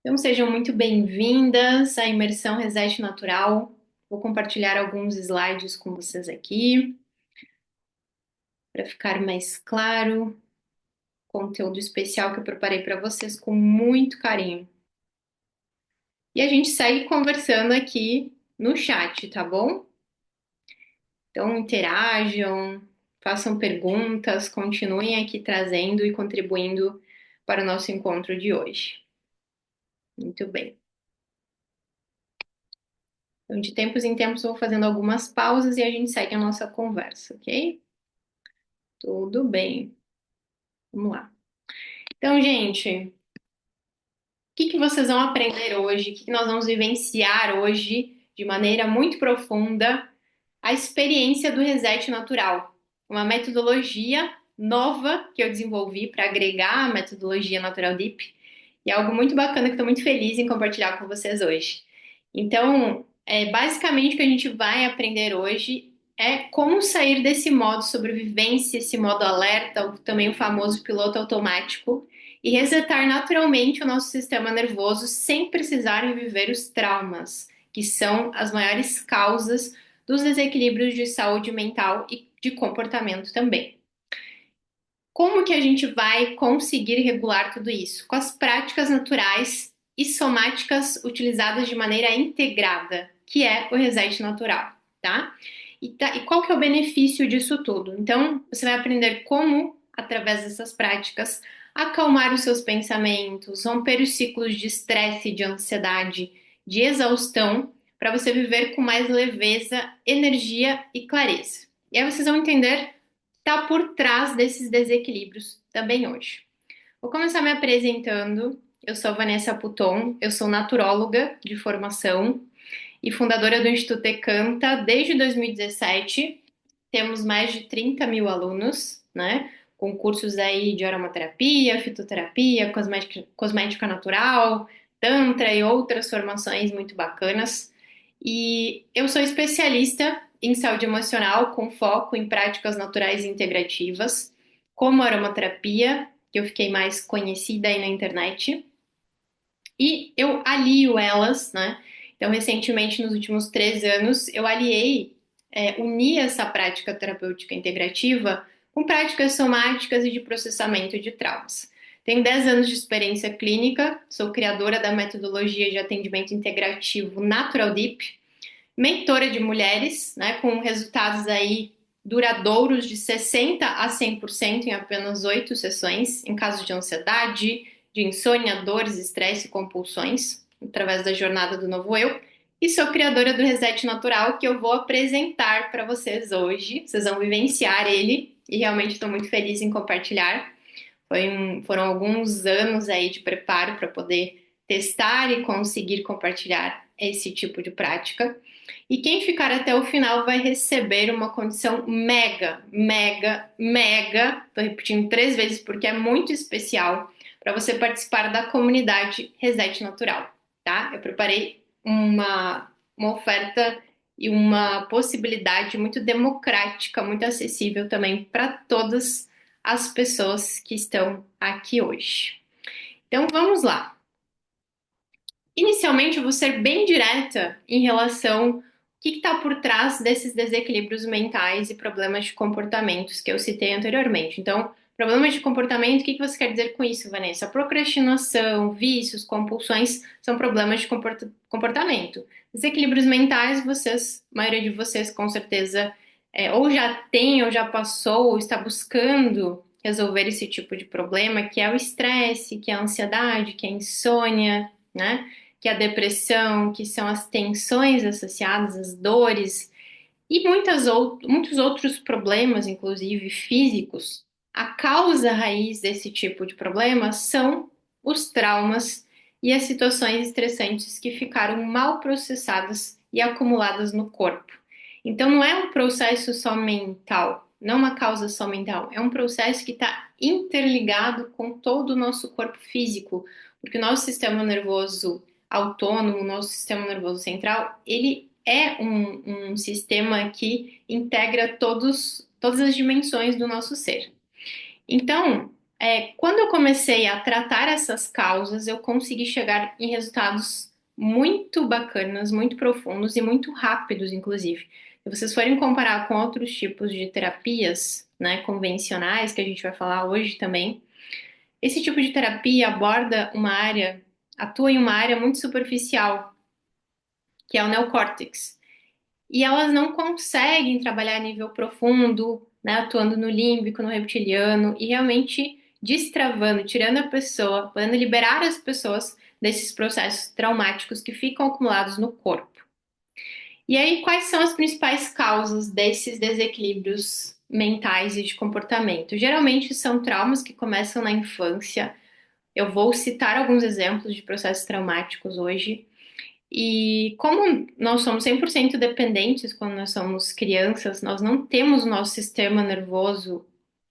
Então, sejam muito bem-vindas à imersão Reset Natural. Vou compartilhar alguns slides com vocês aqui para ficar mais claro. Conteúdo especial que eu preparei para vocês com muito carinho. E a gente segue conversando aqui no chat, tá bom? Então, interajam, façam perguntas, continuem aqui trazendo e contribuindo para o nosso encontro de hoje. Muito bem. Então, de tempos em tempos, eu vou fazendo algumas pausas e a gente segue a nossa conversa, ok? Tudo bem. Vamos lá. Então, gente, o que que vocês vão aprender hoje? O que que nós vamos vivenciar hoje de maneira muito profunda? A experiência do reset natural, uma metodologia nova que eu desenvolvi para agregar a metodologia Natural Deep e é algo muito bacana que estou muito feliz em compartilhar com vocês hoje. Então, basicamente o que a gente vai aprender hoje é como sair desse modo sobrevivência, esse modo alerta, também o famoso piloto automático, e resetar naturalmente o nosso sistema nervoso sem precisar viver os traumas, que são as maiores causas dos desequilíbrios de saúde mental e de comportamento também. Como que a gente vai conseguir regular tudo isso? Com as práticas naturais e somáticas utilizadas de maneira integrada, que é o reset natural, tá? E qual que é o benefício disso tudo? Então, você vai aprender como, através dessas práticas, acalmar os seus pensamentos, romper os ciclos de estresse, de ansiedade, de exaustão, para você viver com mais leveza, energia e clareza. E aí vocês vão entender está por trás desses desequilíbrios também hoje. Vou começar me apresentando. Eu sou Vanessa Puton, eu sou naturóloga de formação e fundadora do Instituto Ecanta desde 2017. Temos mais de 30 mil alunos, né? Com cursos aí de aromaterapia, fitoterapia, cosmética natural, tantra e outras formações muito bacanas. E eu sou especialista em saúde emocional com foco em práticas naturais e integrativas, como a aromaterapia, que eu fiquei mais conhecida aí na internet, e eu alio elas, né? Então, recentemente, nos últimos 3 anos, eu uni essa prática terapêutica integrativa com práticas somáticas e de processamento de traumas. Tenho 10 anos de experiência clínica, sou criadora da metodologia de atendimento integrativo Natural Deep, mentora de mulheres, né, com resultados aí duradouros de 60 a 100% em apenas 8 sessões, em casos de ansiedade, de insônia, dores, estresse e compulsões, através da jornada do novo eu. E sou criadora do Reset Natural, que eu vou apresentar para vocês hoje. Vocês vão vivenciar ele e realmente estou muito feliz em compartilhar. Foram alguns anos aí de preparo para poder testar e conseguir compartilhar esse tipo de prática. E quem ficar até o final vai receber uma condição mega, mega, mega. Tô repetindo 3 vezes porque é muito especial para você participar da comunidade Reset Natural, tá? Eu preparei uma oferta e uma possibilidade muito democrática, muito acessível também para todas as pessoas que estão aqui hoje. Então vamos lá. Inicialmente, eu vou ser bem direta em relação ao que está por trás desses desequilíbrios mentais e problemas de comportamentos que eu citei anteriormente. Então, problemas de comportamento, o que que você quer dizer com isso, Vanessa? Procrastinação, vícios, compulsões são problemas de comportamento. Desequilíbrios mentais, a maioria de vocês com certeza ou já tem, ou já passou, ou está buscando resolver esse tipo de problema, que é o estresse, que é a ansiedade, que é a insônia, né? Que é a depressão, que são as tensões associadas, às dores e muitos outros problemas, inclusive físicos. A causa raiz desse tipo de problema são os traumas e as situações estressantes que ficaram mal processadas e acumuladas no corpo. Então, não é um processo só mental, não uma causa só mental, é um processo que está interligado com todo o nosso corpo físico, porque o nosso sistema nervoso autônomo, o nosso sistema nervoso central, ele é um sistema que integra todas as dimensões do nosso ser. Então, Quando eu comecei a tratar essas causas, eu consegui chegar em resultados muito bacanas, muito profundos e muito rápidos, inclusive. Se vocês forem comparar com outros tipos de terapias, né, convencionais, que a gente vai falar hoje também, esse tipo de terapia aborda uma área, atua em uma área muito superficial, que é o neocórtex. E elas não conseguem trabalhar a nível profundo, né, atuando no límbico, no reptiliano e realmente destravando, tirando a pessoa, podendo liberar as pessoas desses processos traumáticos que ficam acumulados no corpo. E aí, quais são as principais causas desses desequilíbrios mentais e de comportamento? Geralmente são traumas que começam na infância. Eu vou citar alguns exemplos de processos traumáticos hoje. E como nós somos 100% dependentes quando nós somos crianças, nós não temos o nosso sistema nervoso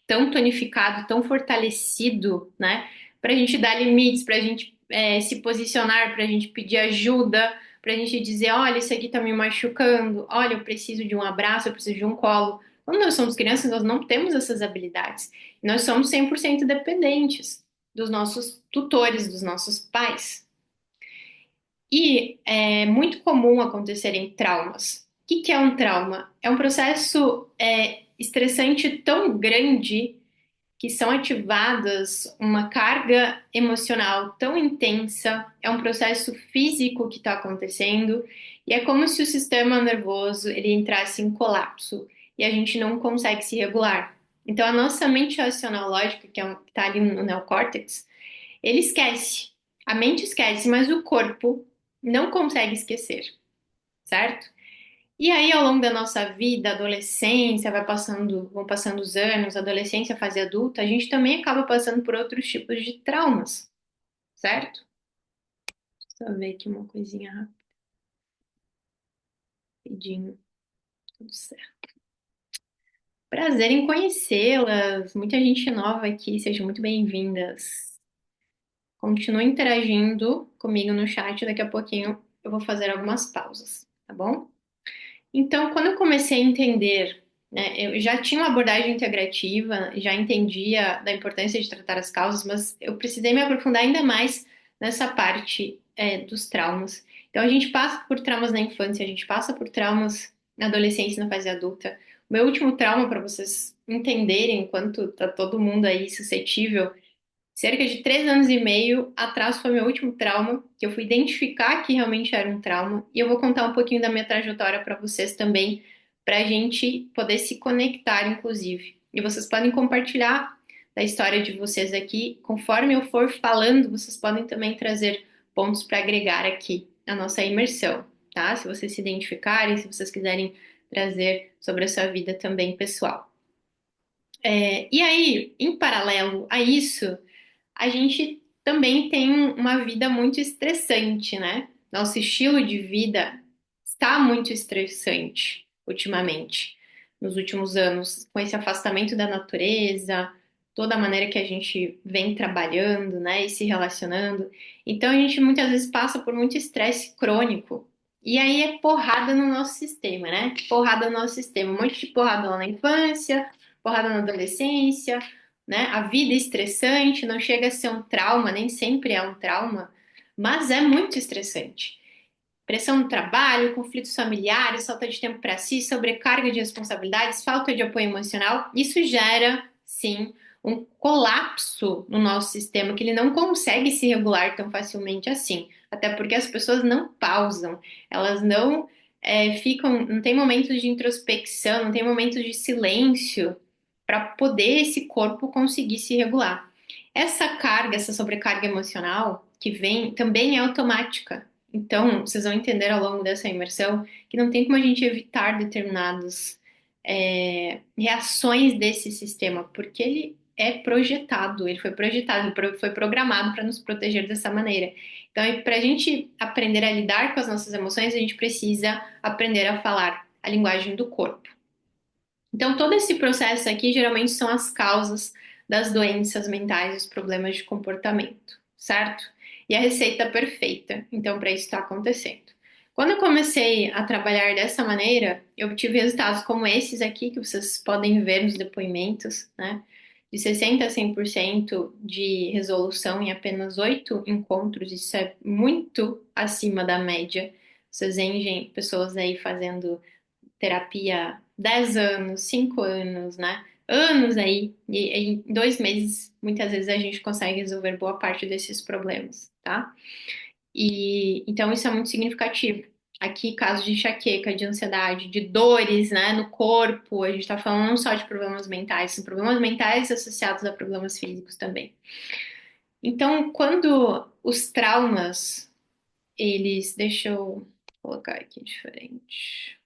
tão tonificado, tão fortalecido, né? Para a gente dar limites, para a gente se posicionar, para a gente pedir ajuda, para a gente dizer: olha, isso aqui tá me machucando, olha, eu preciso de um abraço, eu preciso de um colo. Quando nós somos crianças, nós não temos essas habilidades. Nós somos 100% dependentes dos nossos tutores, dos nossos pais. E é muito comum acontecerem traumas. O que é um trauma? É um processo estressante tão grande que são ativadas uma carga emocional tão intensa, é um processo físico que está acontecendo e é como se o sistema nervoso ele entrasse em colapso e a gente não consegue se regular. Então a nossa mente racional lógica, que está ali no neocórtex, ele esquece. A mente esquece, mas o corpo não consegue esquecer, certo? E aí, ao longo da nossa vida, adolescência, vão passando os anos, adolescência, fase adulta, a gente também acaba passando por outros tipos de traumas, certo? Deixa eu ver aqui uma coisinha rapidinho. Tudo certo. Prazer em conhecê-las. Muita gente nova aqui, sejam muito bem-vindas. Continue interagindo comigo no chat, daqui a pouquinho eu vou fazer algumas pausas, tá bom? Então, quando eu comecei a entender, né, eu já tinha uma abordagem integrativa, já entendia da importância de tratar as causas, mas eu precisei me aprofundar ainda mais nessa parte, dos traumas. Então, a gente passa por traumas na infância, a gente passa por traumas na adolescência e na fase adulta. O meu último trauma, para vocês entenderem quanto tá todo mundo aí suscetível. Cerca de 3 anos e meio atrás foi meu último trauma, que eu fui identificar que realmente era um trauma, e eu vou contar um pouquinho da minha trajetória para vocês também, para a gente poder se conectar, inclusive. E vocês podem compartilhar da história de vocês aqui, conforme eu for falando, vocês podem também trazer pontos para agregar aqui na nossa imersão, tá? Se vocês se identificarem, se vocês quiserem trazer sobre a sua vida também pessoal. E aí, em paralelo a isso, a gente também tem uma vida muito estressante, né? Nosso estilo de vida está muito estressante ultimamente, nos últimos anos, com esse afastamento da natureza, toda a maneira que a gente vem trabalhando, né, e se relacionando. Então a gente muitas vezes passa por muito estresse crônico. E aí é porrada no nosso sistema, né? Porrada no nosso sistema, um monte de porrada lá na infância, porrada na adolescência, né? A vida é estressante, não chega a ser um trauma, nem sempre é um trauma, mas é muito estressante. Pressão no trabalho, conflitos familiares, falta de tempo para si, sobrecarga de responsabilidades, falta de apoio emocional, isso gera, sim, um colapso no nosso sistema que ele não consegue se regular tão facilmente assim. Até porque as pessoas não pausam, elas não ficam, não tem momentos de introspecção, não tem momentos de silêncio para poder esse corpo conseguir se regular. Essa carga, essa sobrecarga emocional que vem também é automática. Então, vocês vão entender ao longo dessa imersão que não tem como a gente evitar determinadas reações desse sistema, porque ele é projetado, ele foi projetado, foi programado para nos proteger dessa maneira. Então, para a gente aprender a lidar com as nossas emoções, a gente precisa aprender a falar a linguagem do corpo. Então, todo esse processo aqui geralmente são as causas das doenças mentais, os problemas de comportamento, certo? E a receita perfeita, então, para isso está acontecendo. Quando eu comecei a trabalhar dessa maneira, eu obtive resultados como esses aqui, que vocês podem ver nos depoimentos, né? de 60 a 100% de resolução em apenas 8 encontros. Isso é muito acima da média. Vocês veem pessoas aí fazendo terapia 10 anos, 5 anos, né? Anos aí, e em 2 meses, muitas vezes a gente consegue resolver boa parte desses problemas, tá? E então isso é muito significativo. Aqui, casos de enxaqueca, de ansiedade, de dores, né, no corpo, a gente tá falando não só de problemas mentais, são problemas mentais associados a problemas físicos também. Então, quando os traumas, deixa eu colocar aqui diferente.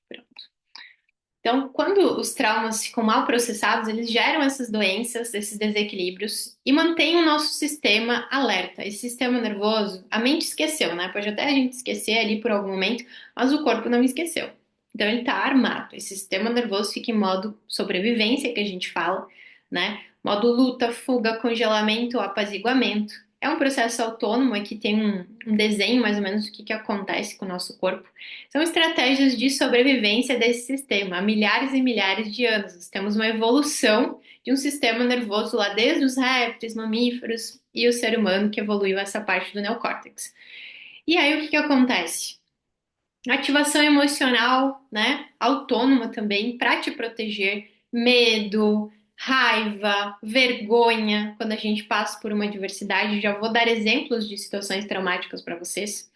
Então, quando os traumas ficam mal processados, eles geram essas doenças, esses desequilíbrios e mantêm o nosso sistema alerta. Esse sistema nervoso, a mente esqueceu, né? Pode até a gente esquecer ali por algum momento, mas o corpo não esqueceu. Então, ele está armado. Esse sistema nervoso fica em modo sobrevivência, que a gente fala, né? Modo luta, fuga, congelamento, apaziguamento. É um processo autônomo, aqui tem um desenho mais ou menos do que acontece com o nosso corpo. São estratégias de sobrevivência desse sistema há milhares e milhares de anos. Nós temos uma evolução de um sistema nervoso lá desde os répteis, mamíferos e o ser humano que evoluiu essa parte do neocórtex. E aí o que acontece? Ativação emocional, né? Autônoma também para te proteger, medo, raiva, vergonha, quando a gente passa por uma adversidade. Já vou dar exemplos de situações traumáticas para vocês.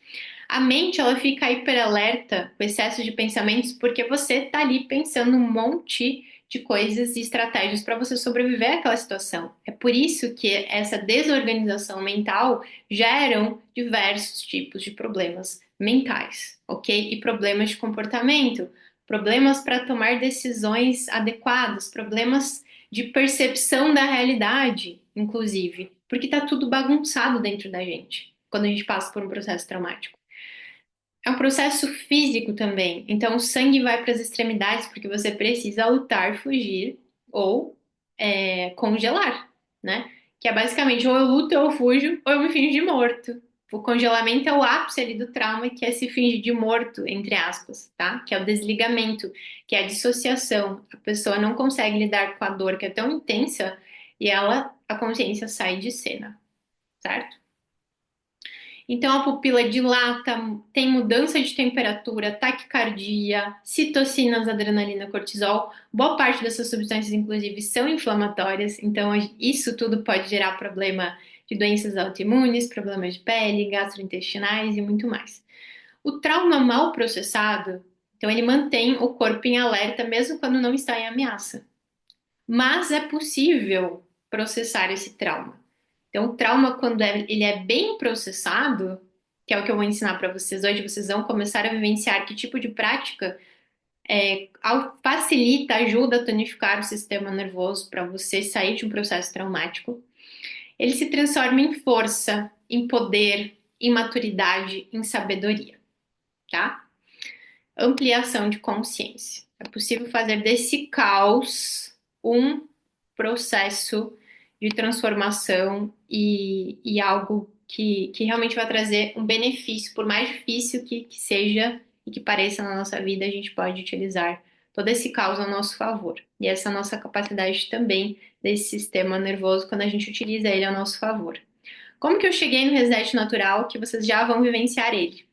A mente, ela fica hiperalerta com excesso de pensamentos porque você tá ali pensando um monte de coisas e estratégias para você sobreviver àquela situação. É por isso que essa desorganização mental geram diversos tipos de problemas mentais, ok? E problemas de comportamento, problemas para tomar decisões adequadas, problemas de percepção da realidade, inclusive, porque tá tudo bagunçado dentro da gente quando a gente passa por um processo traumático. É um processo físico também. Então, o sangue vai para as extremidades porque você precisa lutar, fugir ou congelar, né? Que é basicamente ou eu luto, ou eu fujo, ou eu me finjo de morto. O congelamento é o ápice ali do trauma, que é se fingir de morto, entre aspas, tá? Que é o desligamento, que é a dissociação. A pessoa não consegue lidar com a dor que é tão intensa e a consciência sai de cena, certo? Então, a pupila dilata, tem mudança de temperatura, taquicardia, citocinas, adrenalina, cortisol. Boa parte dessas substâncias, inclusive, são inflamatórias. Então, isso tudo pode gerar problema de doenças autoimunes, problemas de pele, gastrointestinais e muito mais. O trauma mal processado, então, ele mantém o corpo em alerta mesmo quando não está em ameaça. Mas é possível processar esse trauma. Então, o trauma, quando ele é bem processado, que é o que eu vou ensinar para vocês hoje, vocês vão começar a vivenciar que tipo de prática facilita, ajuda a tonificar o sistema nervoso para você sair de um processo traumático. Ele se transforma em força, em poder, em maturidade, em sabedoria, tá? Ampliação de consciência. É possível fazer desse caos um processo de transformação e algo que realmente vai trazer um benefício, por mais difícil que seja e que pareça na nossa vida, a gente pode utilizar todo esse caos a nosso favor. E essa é a nossa capacidade também desse sistema nervoso quando a gente utiliza ele a nosso favor. Como que eu cheguei no reset natural, que vocês já vão vivenciar ele?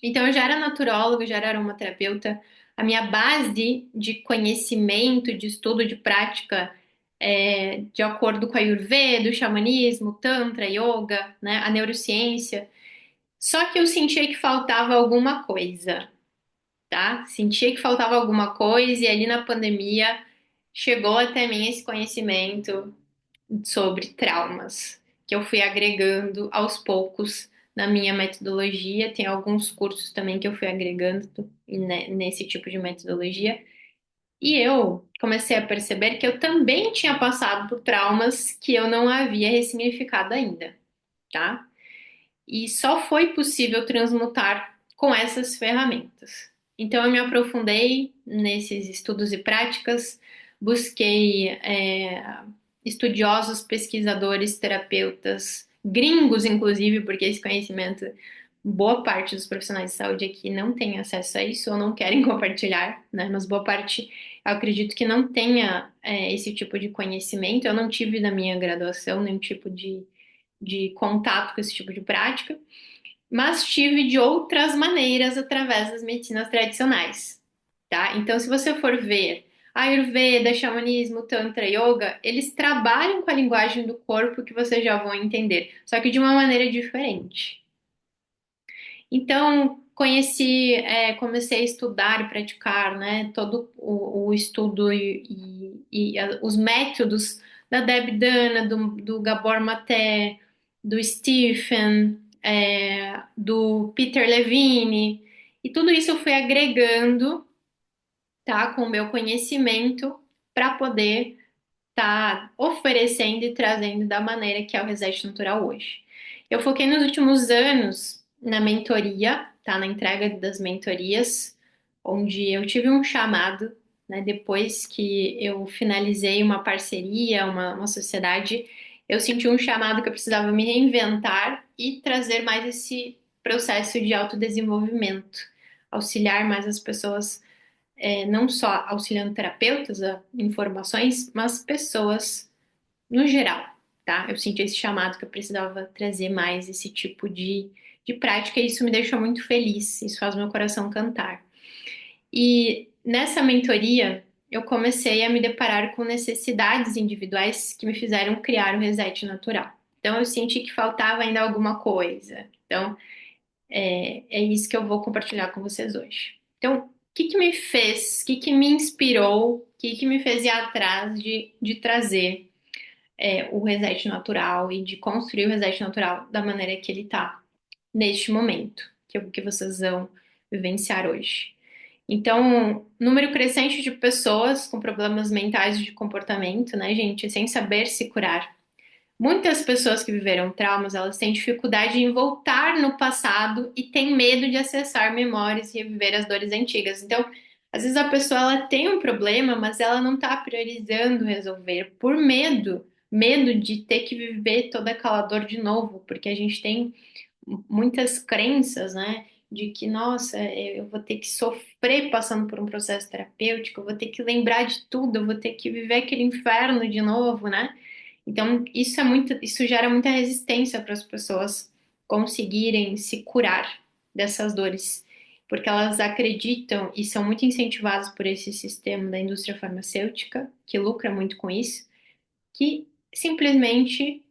Então, eu já era naturóloga, já era aromaterapeuta. A minha base de conhecimento, de estudo, de prática, de acordo com a Ayurveda, o xamanismo, o Tantra, Yoga, né, a neurociência. Só que eu sentia que faltava alguma coisa, tá? Sentia que faltava alguma coisa e ali na pandemia chegou até mim esse conhecimento sobre traumas, que eu fui agregando aos poucos na minha metodologia. Tem alguns cursos também que eu fui agregando nesse tipo de metodologia. E eu comecei a perceber que eu também tinha passado por traumas que eu não havia ressignificado ainda, tá? E só foi possível transmutar com essas ferramentas. Então, eu me aprofundei nesses estudos e práticas, busquei estudiosos, pesquisadores, terapeutas, gringos, inclusive, porque esse conhecimento boa parte dos profissionais de saúde aqui não tem acesso a isso ou não querem compartilhar, né? Mas boa parte, eu acredito que não tenha esse tipo de conhecimento. Eu não tive na minha graduação nenhum tipo de contato com esse tipo de prática, mas tive de outras maneiras através das medicinas tradicionais, tá? Então, se você for ver Ayurveda, xamanismo, Tantra, Yoga, eles trabalham com a linguagem do corpo que vocês já vão entender, só que de uma maneira diferente. Então, comecei a estudar e praticar, né, todo o estudo os métodos da Deb Dana, do Gabor Maté, do Stephen, do Peter Levine, e tudo isso eu fui agregando, tá, com o meu conhecimento para poder estar oferecendo e trazendo da maneira que é o Reset Natural hoje. Eu foquei nos últimos anos na mentoria, tá? Na entrega das mentorias, onde eu tive um chamado, né? Depois que eu finalizei uma parceria, uma sociedade, eu senti um chamado que eu precisava me reinventar e trazer mais esse processo de autodesenvolvimento, auxiliar mais as pessoas não só auxiliando terapeutas a informações, mas pessoas no geral, tá? Eu senti esse chamado que eu precisava trazer mais esse tipo de prática e isso me deixou muito feliz, isso faz meu coração cantar. E nessa mentoria, eu comecei a me deparar com necessidades individuais que me fizeram criar o Reset Natural. Então, eu senti que faltava ainda alguma coisa. Então, é isso que eu vou compartilhar com vocês hoje. Então, o que que me fez, o que que me inspirou, o que que me fez ir atrás de trazer o reset natural e de construir o reset natural da maneira que ele está neste momento, que vocês vão vivenciar hoje. Então, número crescente de pessoas com problemas mentais e de comportamento, né, gente, sem saber se curar. Muitas pessoas que viveram traumas, elas têm dificuldade em voltar no passado e têm medo de acessar memórias e reviver as dores antigas. Então, às vezes a pessoa ela tem um problema, mas ela não está priorizando resolver por medo de ter que viver toda aquela dor de novo, porque a gente tem muitas crenças, né? De que, nossa, eu vou ter que sofrer passando por um processo terapêutico, eu vou ter que lembrar de tudo, eu vou ter que viver aquele inferno de novo, né? Então, isso gera muita resistência para as pessoas conseguirem se curar dessas dores, porque elas acreditam e são muito incentivadas por esse sistema da indústria farmacêutica, que lucra muito com isso, que simplesmente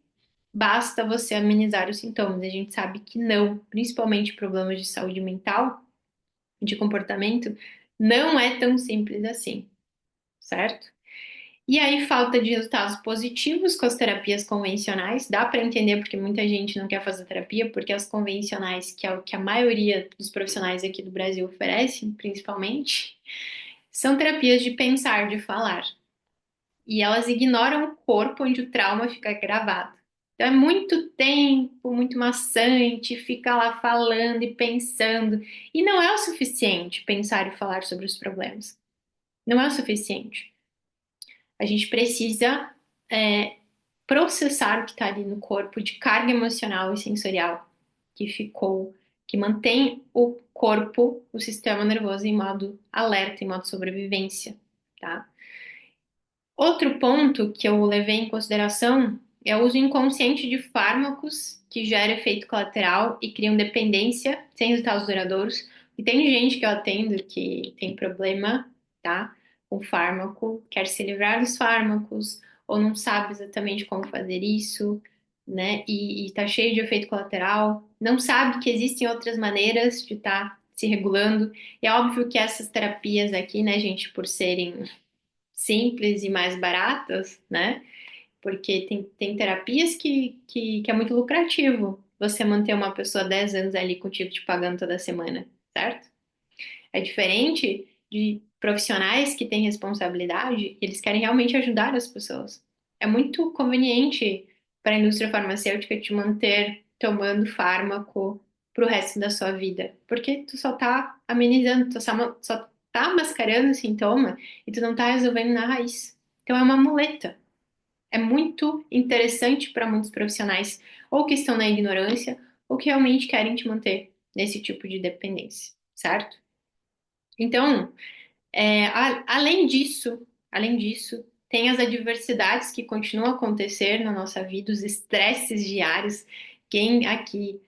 basta você amenizar os sintomas. A gente sabe que não, principalmente problemas de saúde mental, de comportamento, não é tão simples assim, certo? E aí, falta de resultados positivos com as terapias convencionais. Dá para entender porque muita gente não quer fazer terapia, porque as convencionais, que é o que a maioria dos profissionais aqui do Brasil oferecem, principalmente, são terapias de pensar, de falar. E elas ignoram o corpo onde o trauma fica gravado. Então é muito tempo, muito maçante, ficar lá falando e pensando. E não é o suficiente pensar e falar sobre os problemas. Não é o suficiente. A gente precisa é, processar o que está ali no corpo de carga emocional e sensorial que ficou, que mantém o corpo, o sistema nervoso em modo alerta, em modo sobrevivência, tá? Outro ponto que eu levei em consideração é o uso inconsciente de fármacos que gera efeito colateral e criam dependência sem resultados duradouros. E tem gente que eu atendo que tem problema, tá? Com fármaco, quer se livrar dos fármacos, ou não sabe exatamente como fazer isso, né? E tá cheio de efeito colateral, não sabe que existem outras maneiras de estar se regulando. E é óbvio que essas terapias aqui, né, gente, por serem simples e mais baratas, né? Porque tem terapias que é muito lucrativo você manter uma pessoa 10 anos ali contigo te pagando toda semana, certo? É diferente de profissionais que têm responsabilidade, eles querem realmente ajudar as pessoas. É muito conveniente para a indústria farmacêutica te manter tomando fármaco pro resto da sua vida, porque tu só tá amenizando, tu só tá mascarando o sintoma e tu não tá resolvendo na raiz. Então é uma muleta. É muito interessante para muitos profissionais, ou que estão na ignorância, ou que realmente querem te manter nesse tipo de dependência, certo? Então, além disso, tem as adversidades que continuam a acontecer na nossa vida, os estresses diários. Quem aqui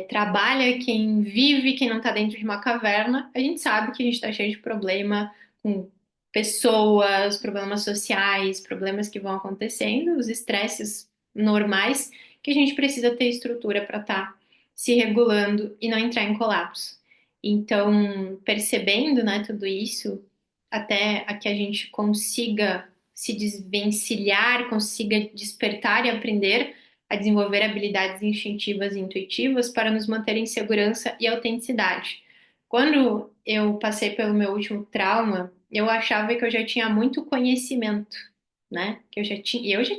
trabalha, quem vive, quem não está dentro de uma caverna, a gente sabe que a gente está cheio de problema com pessoas, problemas sociais, problemas que vão acontecendo, os estresses normais que a gente precisa ter estrutura para estar se regulando e não entrar em colapso. Então, percebendo, né, tudo isso, até a que a gente consiga se desvencilhar, consiga despertar e aprender a desenvolver habilidades instintivas e intuitivas para nos manter em segurança e autenticidade. Quando eu passei pelo meu último trauma, eu achava que eu já tinha muito conhecimento, né? Que eu já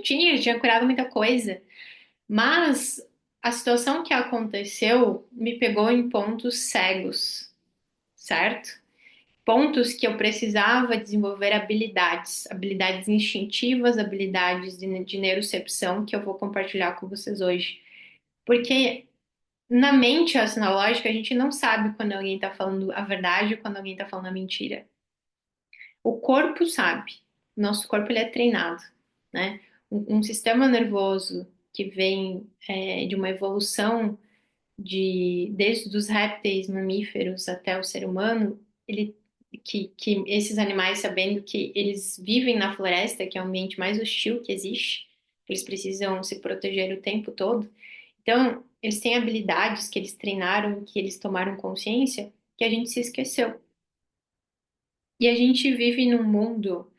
tinha curado muita coisa, mas a situação que aconteceu me pegou em pontos cegos, certo? Pontos que eu precisava desenvolver habilidades instintivas, habilidades de neurocepção que eu vou compartilhar com vocês hoje. Porque na mente analógica a gente não sabe quando alguém está falando a verdade e quando alguém está falando a mentira. O corpo sabe. Nosso corpo ele é treinado, né? Um sistema nervoso que vem de uma evolução desde os répteis, mamíferos até o ser humano, ele, que esses animais, sabendo que eles vivem na floresta, que é o ambiente mais hostil que existe, eles precisam se proteger o tempo todo. Então, eles têm habilidades que eles treinaram, que eles tomaram consciência, que a gente se esqueceu. E a gente vive num mundo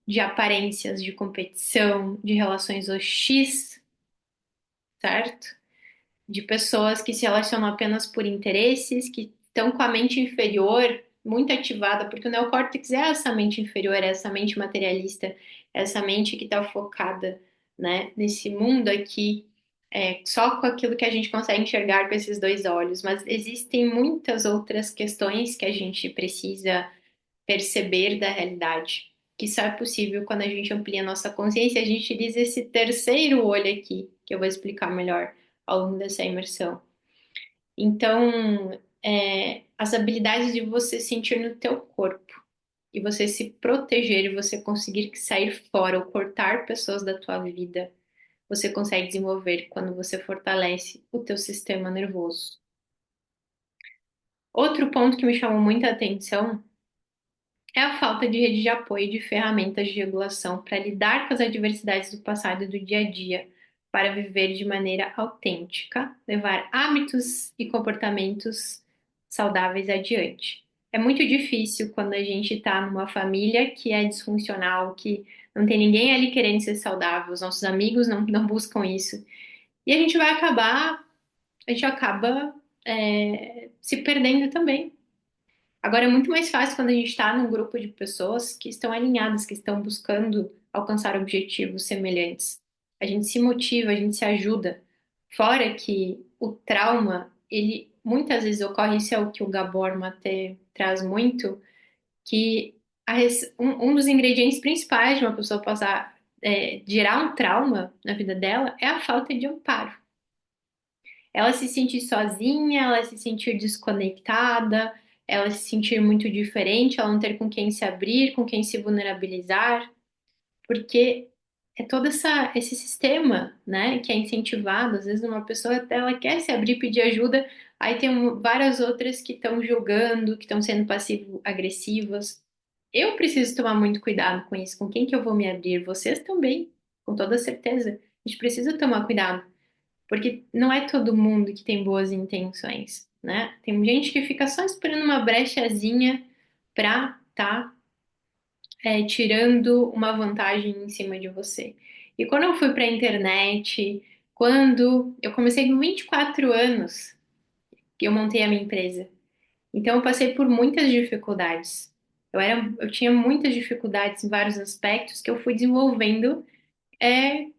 de aparências, de competição, de relações hostis, certo? De pessoas que se relacionam apenas por interesses, que estão com a mente inferior muito ativada, porque o neocórtex é essa mente inferior, é essa mente materialista, é essa mente que está focada, né, nesse mundo aqui, só com aquilo que a gente consegue enxergar com esses dois olhos, mas existem muitas outras questões que a gente precisa perceber da realidade. Que só é possível quando a gente amplia a nossa consciência, a gente utiliza esse terceiro olho aqui, que eu vou explicar melhor ao longo dessa imersão. Então, as habilidades de você sentir no teu corpo e você se proteger e você conseguir sair fora ou cortar pessoas da tua vida, você consegue desenvolver quando você fortalece o teu sistema nervoso. Outro ponto que me chamou muita atenção é a falta de rede de apoio e de ferramentas de regulação para lidar com as adversidades do passado e do dia a dia, para viver de maneira autêntica, levar hábitos e comportamentos saudáveis adiante. É muito difícil quando a gente está numa família que é disfuncional, que não tem ninguém ali querendo ser saudável, os nossos amigos não buscam isso. E a gente acaba se perdendo também. Agora é muito mais fácil quando a gente está num grupo de pessoas que estão alinhadas, que estão buscando alcançar objetivos semelhantes. A gente se motiva, a gente se ajuda. Fora que o trauma, ele muitas vezes ocorre, isso é o que o Gabor Maté traz muito, que um dos ingredientes principais de uma pessoa passar, gerar um trauma na vida dela é a falta de amparo. Ela se sentir sozinha, ela se sentir desconectada, ela se sentir muito diferente, ela não ter com quem se abrir, com quem se vulnerabilizar, porque é todo esse sistema, né, que é incentivado. Às vezes uma pessoa até ela quer se abrir, pedir ajuda, aí tem várias outras que estão julgando, que estão sendo passivo-agressivas. Eu preciso tomar muito cuidado com isso, com quem que eu vou me abrir. Vocês também, com toda certeza. A gente precisa tomar cuidado. Porque não é todo mundo que tem boas intenções, né? Tem gente que fica só esperando uma brechazinha pra tirando uma vantagem em cima de você. E quando eu fui pra internet, quando eu comecei com 24 anos, que eu montei a minha empresa. Então eu passei por muitas dificuldades. Eu tinha muitas dificuldades em vários aspectos que eu fui desenvolvendo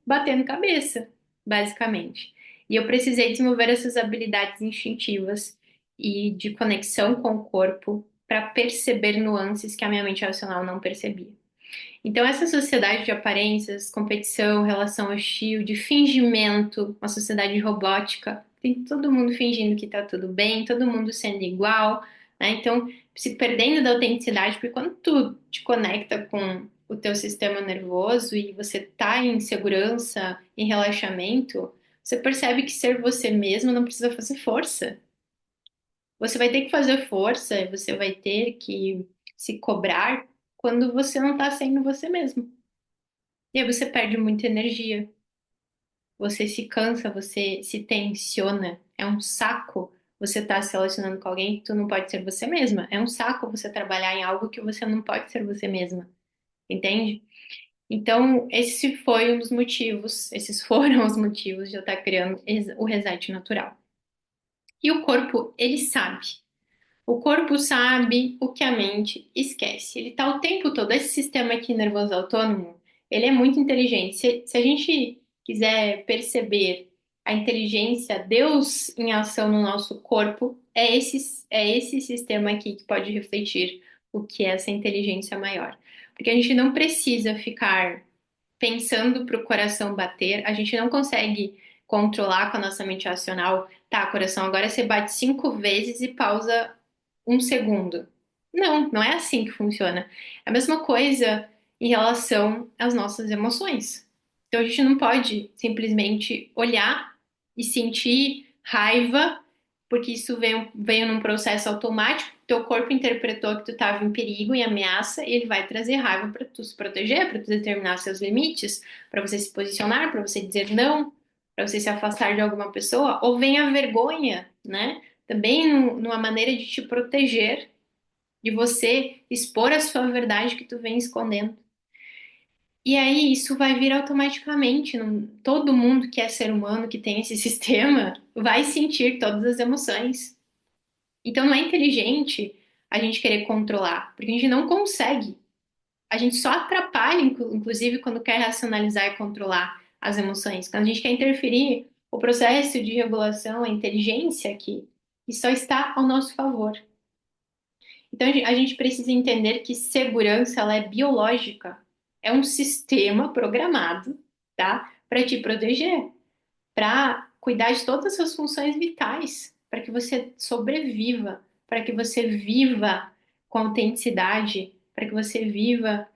batendo cabeça, basicamente. E eu precisei desenvolver essas habilidades instintivas e de conexão com o corpo para perceber nuances que a minha mente racional não percebia. Então, essa sociedade de aparências, competição, relação hostil, de fingimento, uma sociedade robótica, todo mundo fingindo que tá tudo bem, todo mundo sendo igual, né? Então, se perdendo da autenticidade, porque quando tu te conecta com o teu sistema nervoso e você tá em segurança, em relaxamento, você percebe que ser você mesmo não precisa fazer força. Você vai ter que fazer força, você vai ter que se cobrar quando você não tá sendo você mesmo. E aí você perde muita energia. Você se cansa, você se tensiona. É um saco você estar se relacionando com alguém que tu não pode ser você mesma. É um saco você trabalhar em algo que você não pode ser você mesma. Entende? Então, esse foi um dos motivos, esses foram os motivos de eu estar criando o reset natural. E o corpo, ele sabe. O corpo sabe o que a mente esquece. Ele está o tempo todo. Esse sistema aqui nervoso autônomo, ele é muito inteligente. Se a gente quiser perceber a inteligência, Deus em ação no nosso corpo, é esse sistema aqui que pode refletir o que é essa inteligência maior. Porque a gente não precisa ficar pensando para o coração bater, a gente não consegue controlar com a nossa mente racional. Tá, coração, agora você bate 5 vezes e pausa 1 segundo. Não, não é assim que funciona. É a mesma coisa em relação às nossas emoções. Então a gente não pode simplesmente olhar e sentir raiva, porque isso veio num processo automático. Teu corpo interpretou que tu estava em perigo e ameaça, e ele vai trazer raiva para tu se proteger, para tu determinar seus limites, para você se posicionar, para você dizer não, para você se afastar de alguma pessoa, ou vem a vergonha, né? Também numa maneira de te proteger, de você expor a sua verdade que tu vem escondendo. E aí isso vai vir automaticamente. Todo mundo que é ser humano, que tem esse sistema, vai sentir todas as emoções. Então não é inteligente a gente querer controlar, porque a gente não consegue. A gente só atrapalha, inclusive, quando quer racionalizar e controlar as emoções. Quando a gente quer interferir, o processo de regulação, a inteligência aqui, e só está ao nosso favor. Então, a gente precisa entender que segurança, ela é biológica. É um sistema programado, tá? Para te proteger, para cuidar de todas as suas funções vitais, para que você sobreviva, para que você viva com autenticidade, para que você viva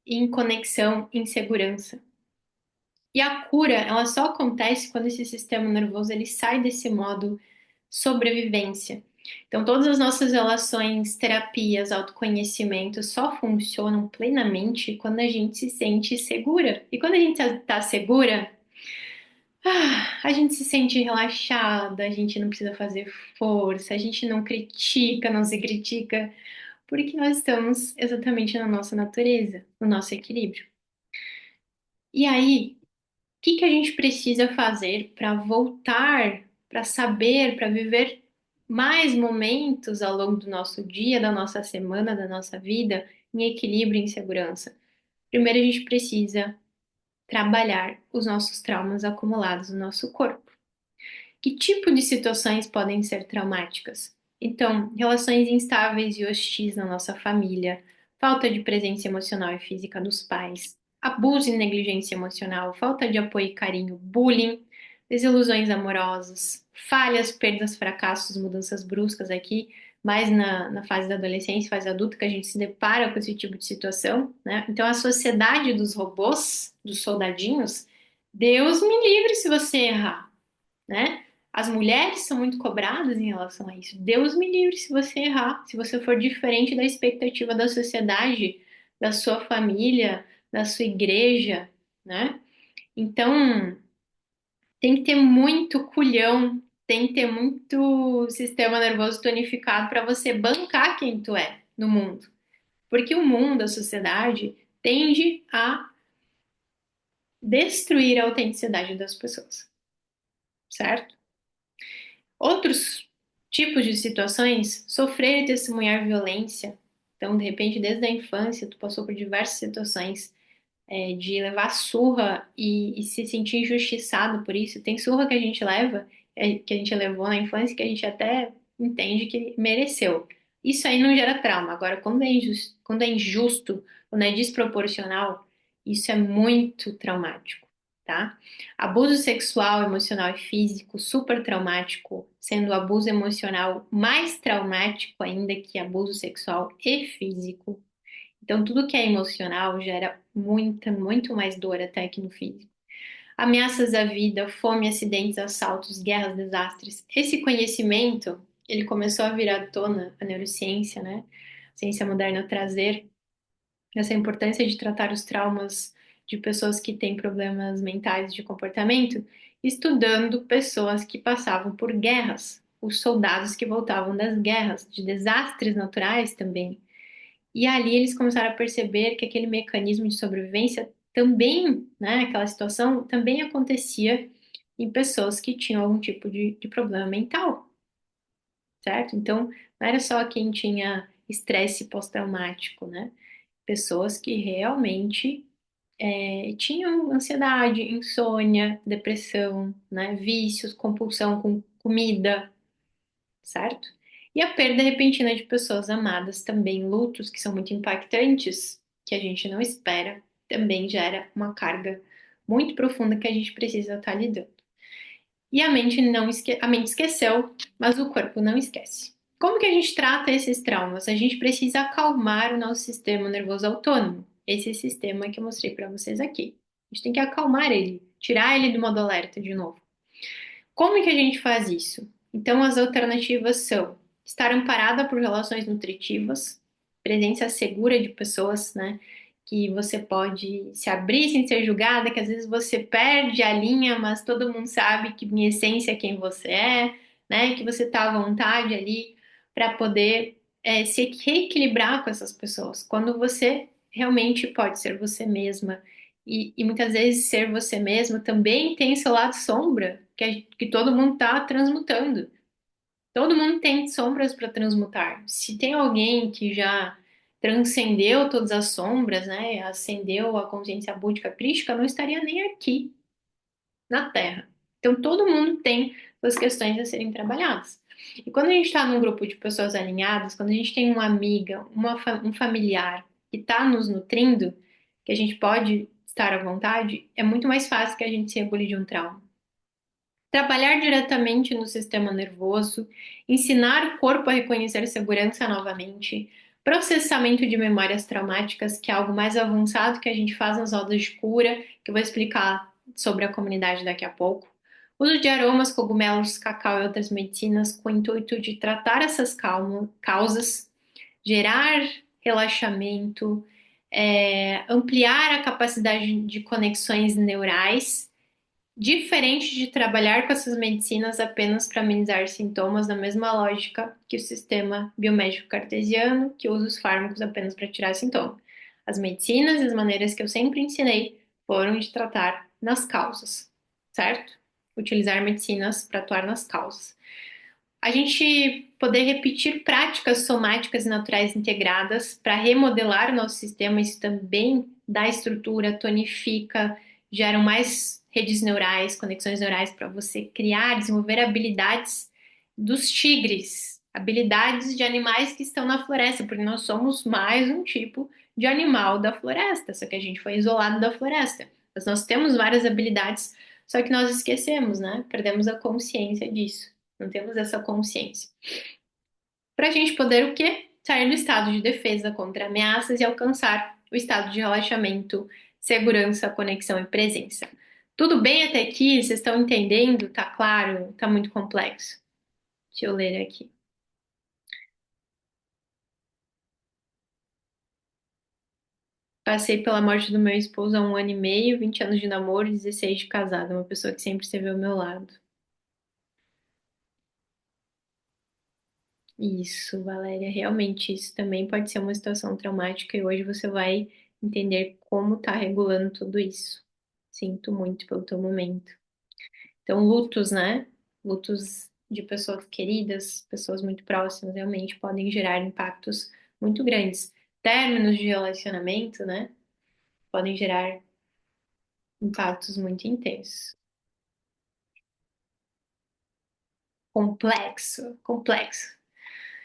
em conexão, em segurança. E a cura, ela só acontece quando esse sistema nervoso ele sai desse modo sobrevivência. Então, todas as nossas relações, terapias, autoconhecimento só funcionam plenamente quando a gente se sente segura. E quando a gente está segura, a gente se sente relaxada, a gente não precisa fazer força, a gente não critica, não se critica, porque nós estamos exatamente na nossa natureza, no nosso equilíbrio. E aí, que a gente precisa fazer para voltar, para saber, para viver mais momentos ao longo do nosso dia, da nossa semana, da nossa vida, em equilíbrio e em segurança? Primeiro, a gente precisa trabalhar os nossos traumas acumulados no nosso corpo. Que tipo de situações podem ser traumáticas? Então, relações instáveis e hostis na nossa família, falta de presença emocional e física dos pais, abuso e negligência emocional, falta de apoio e carinho, bullying, desilusões amorosas, falhas, perdas, fracassos, mudanças bruscas aqui, mais na fase da adolescência, fase adulta, que a gente se depara com esse tipo de situação, né? Então, a sociedade dos robôs, dos soldadinhos, Deus me livre se você errar, né? As mulheres são muito cobradas em relação a isso. Deus me livre se você errar, se você for diferente da expectativa da sociedade, da sua família, da sua igreja, né? Então, tem que ter muito culhão, tem que ter muito sistema nervoso tonificado para você bancar quem tu é no mundo. Porque o mundo, a sociedade, tende a destruir a autenticidade das pessoas, certo? Outros tipos de situações, sofrer e testemunhar violência. Então, de repente, desde a infância, tu passou por diversas situações de levar surra e se sentir injustiçado por isso. Tem surra que a gente leva, que a gente levou na infância, que a gente até entende que mereceu. Isso aí não gera trauma. Agora, quando é injusto, quando é desproporcional, isso é muito traumático, tá? Abuso sexual, emocional e físico, super traumático, sendo o abuso emocional mais traumático ainda que abuso sexual e físico. Então, tudo que é emocional gera muito mais dor até que no físico. Ameaças à vida, fome, acidentes, assaltos, guerras, desastres. Esse conhecimento, ele começou a vir à tona, a neurociência, né? A ciência moderna trazer essa importância de tratar os traumas de pessoas que têm problemas mentais de comportamento, estudando pessoas que passavam por guerras, os soldados que voltavam das guerras, de desastres naturais também. E ali eles começaram a perceber que aquele mecanismo de sobrevivência também, né, aquela situação também acontecia em pessoas que tinham algum tipo de problema mental, certo? Então, não era só quem tinha estresse pós-traumático, né? Pessoas que realmente tinham ansiedade, insônia, depressão, né? Vícios, compulsão com comida, certo? E a perda repentina de pessoas amadas, também lutos que são muito impactantes, que a gente não espera, também gera uma carga muito profunda que a gente precisa estar lidando. E a mente não a mente esqueceu, mas o corpo não esquece. Como que a gente trata esses traumas? A gente precisa acalmar o nosso sistema nervoso autônomo. Esse sistema que eu mostrei para vocês aqui. A gente tem que acalmar ele, tirar ele do modo alerta de novo. Como que a gente faz isso? Então, as alternativas são estar amparada por relações nutritivas, presença segura de pessoas, né? Que você pode se abrir sem ser julgada, que às vezes você perde a linha, mas todo mundo sabe que em essência é quem você é, né? Que você está à vontade ali para poder se reequilibrar com essas pessoas. Quando você realmente pode ser você mesma e muitas vezes ser você mesmo também tem seu lado sombra, que todo mundo está transmutando. Todo mundo tem sombras para transmutar. Se tem alguém que já transcendeu todas as sombras, né, ascendeu a consciência búdica crística, não estaria nem aqui na Terra. Então, todo mundo tem suas questões a serem trabalhadas. E quando a gente está num grupo de pessoas alinhadas, quando a gente tem uma amiga, um familiar que está nos nutrindo, que a gente pode estar à vontade, é muito mais fácil que a gente se rebule de um trauma. Trabalhar diretamente no sistema nervoso, ensinar o corpo a reconhecer segurança novamente, processamento de memórias traumáticas, que é algo mais avançado que a gente faz nas rodas de cura, que eu vou explicar sobre a comunidade daqui a pouco. Uso de aromas, cogumelos, cacau e outras medicinas com o intuito de tratar essas causas, gerar relaxamento, ampliar a capacidade de conexões neurais. Diferente de trabalhar com essas medicinas apenas para amenizar sintomas, na mesma lógica que o sistema biomédico cartesiano, que usa os fármacos apenas para tirar sintoma. As medicinas e as maneiras que eu sempre ensinei foram de tratar nas causas, certo? Utilizar medicinas para atuar nas causas. A gente poder repetir práticas somáticas e naturais integradas para remodelar o nosso sistema, isso também dá estrutura, tonifica, geram mais redes neurais, conexões neurais para você criar, desenvolver habilidades dos tigres, habilidades de animais que estão na floresta, porque nós somos mais um tipo de animal da floresta, só que a gente foi isolado da floresta. Mas nós temos várias habilidades, só que nós esquecemos, né? Perdemos a consciência disso. Não temos essa consciência. Para a gente poder o quê? Sair do estado de defesa contra ameaças e alcançar o estado de relaxamento, segurança, conexão e presença. Tudo bem até aqui? Vocês estão entendendo? Tá claro? Tá muito complexo? Deixa eu ler aqui. Passei pela morte do meu esposo há 1 ano e meio, 20 anos de namoro, 16 de casado. Uma pessoa que sempre esteve ao meu lado. Isso, Valéria, realmente isso também pode ser uma situação traumática e hoje você vai entender como tá regulando tudo isso. Sinto muito pelo teu momento. Então, lutos, né? Lutos de pessoas queridas, pessoas muito próximas, realmente podem gerar impactos muito grandes. Términos de relacionamento, né? Podem gerar impactos muito intensos. Complexo, complexo.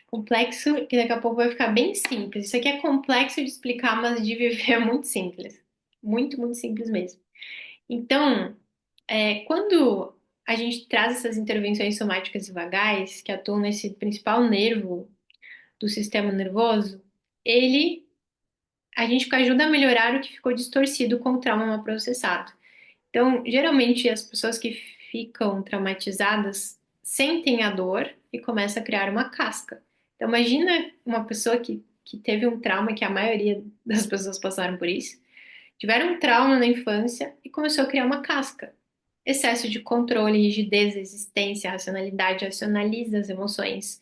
Complexo, que daqui a pouco vai ficar bem simples. Isso aqui é complexo de explicar, mas de viver é muito simples. Muito simples mesmo. Então, Quando a gente traz essas intervenções somáticas e vagais, que atuam nesse principal nervo do sistema nervoso, ele, a gente ajuda a melhorar o que ficou distorcido com o trauma mal processado. Então, geralmente, as pessoas que ficam traumatizadas sentem a dor e começam a criar uma casca. Então, imagina uma pessoa que teve um trauma, que a maioria das pessoas passaram por isso, tiveram um trauma na infância e começou a criar uma casca. Excesso de controle, rigidez, resistência, racionalidade, racionaliza as emoções.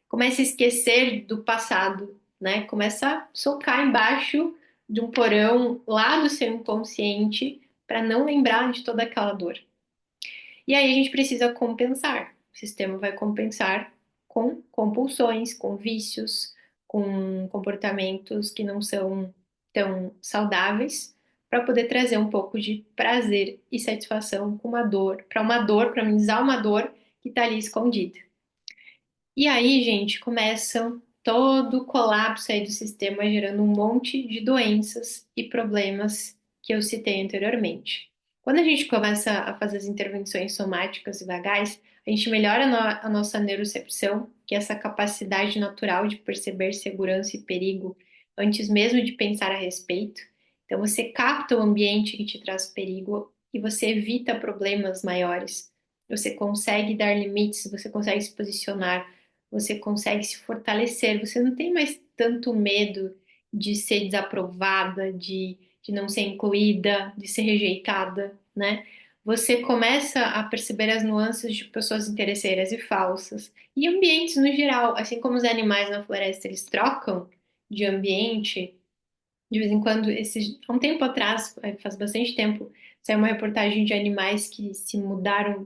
Começa a esquecer do passado, né? Começa a socar embaixo de um porão lá do seu inconsciente para não lembrar de toda aquela dor. E aí a gente precisa compensar. O sistema vai compensar com compulsões, com vícios, com comportamentos que não são tão saudáveis, para poder trazer um pouco de prazer e satisfação com uma dor, para amenizar uma dor que está ali escondida. E aí, gente, começa todo o colapso aí do sistema, gerando um monte de doenças e problemas que eu citei anteriormente. Quando a gente começa a fazer as intervenções somáticas e vagais, a gente melhora a nossa neurocepção, que é essa capacidade natural de perceber segurança e perigo antes mesmo de pensar a respeito. Então, você capta o ambiente que te traz perigo e você evita problemas maiores. Você consegue dar limites, você consegue se posicionar, você consegue se fortalecer, você não tem mais tanto medo de ser desaprovada, de não ser incluída, de ser rejeitada, né? Você começa a perceber as nuances de pessoas interesseiras e falsas, e ambientes no geral, assim como os animais na floresta, eles trocam de ambiente, de vez em quando, há um tempo atrás, faz bastante tempo, saiu uma reportagem de animais que se mudaram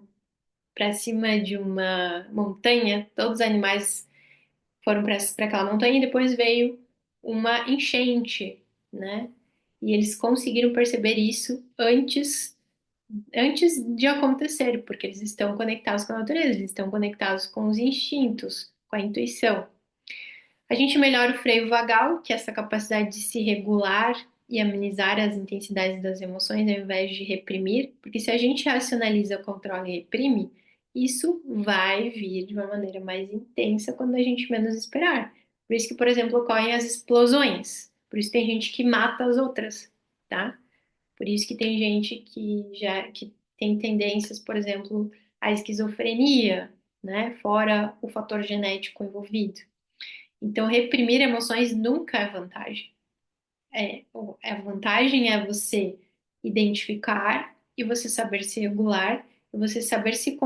para cima de uma montanha, todos os animais foram para aquela montanha e depois veio uma enchente, né? E eles conseguiram perceber isso antes de acontecer, porque eles estão conectados com a natureza, eles estão conectados com os instintos, com a intuição. A gente melhora o freio vagal, que é essa capacidade de se regular e amenizar as intensidades das emoções ao invés de reprimir, porque se a gente racionaliza, controla e reprime, isso vai vir de uma maneira mais intensa quando a gente menos esperar. Por isso que, por exemplo, ocorrem as explosões. Por isso tem gente que mata as outras, tá? Por isso que tem gente que tem tendências, por exemplo, à esquizofrenia, né? Fora o fator genético envolvido. Então, reprimir emoções nunca é vantagem. A vantagem é você identificar e você saber se regular, e você saber se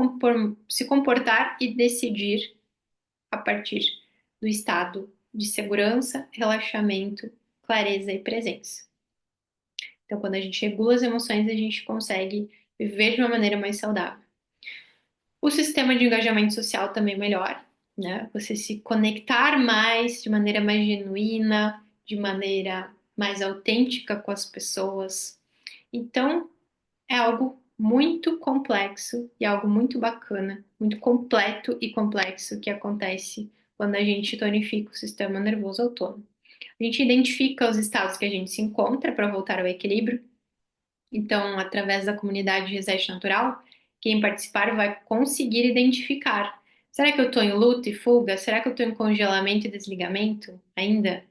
comportar e decidir a partir do estado de segurança, relaxamento, clareza e presença. Então, quando a gente regula as emoções, a gente consegue viver de uma maneira mais saudável. O sistema de engajamento social também melhora, né? Você se conectar mais, de maneira mais genuína, de maneira mais autêntica com as pessoas. Então, é algo muito complexo e algo muito bacana, muito completo e complexo que acontece quando a gente tonifica o sistema nervoso autônomo. A gente identifica os estados que a gente se encontra para voltar ao equilíbrio. Então, através da comunidade Reset Natural, quem participar vai conseguir identificar. Será que eu estou em luta e fuga? Será que eu estou em congelamento e desligamento ainda?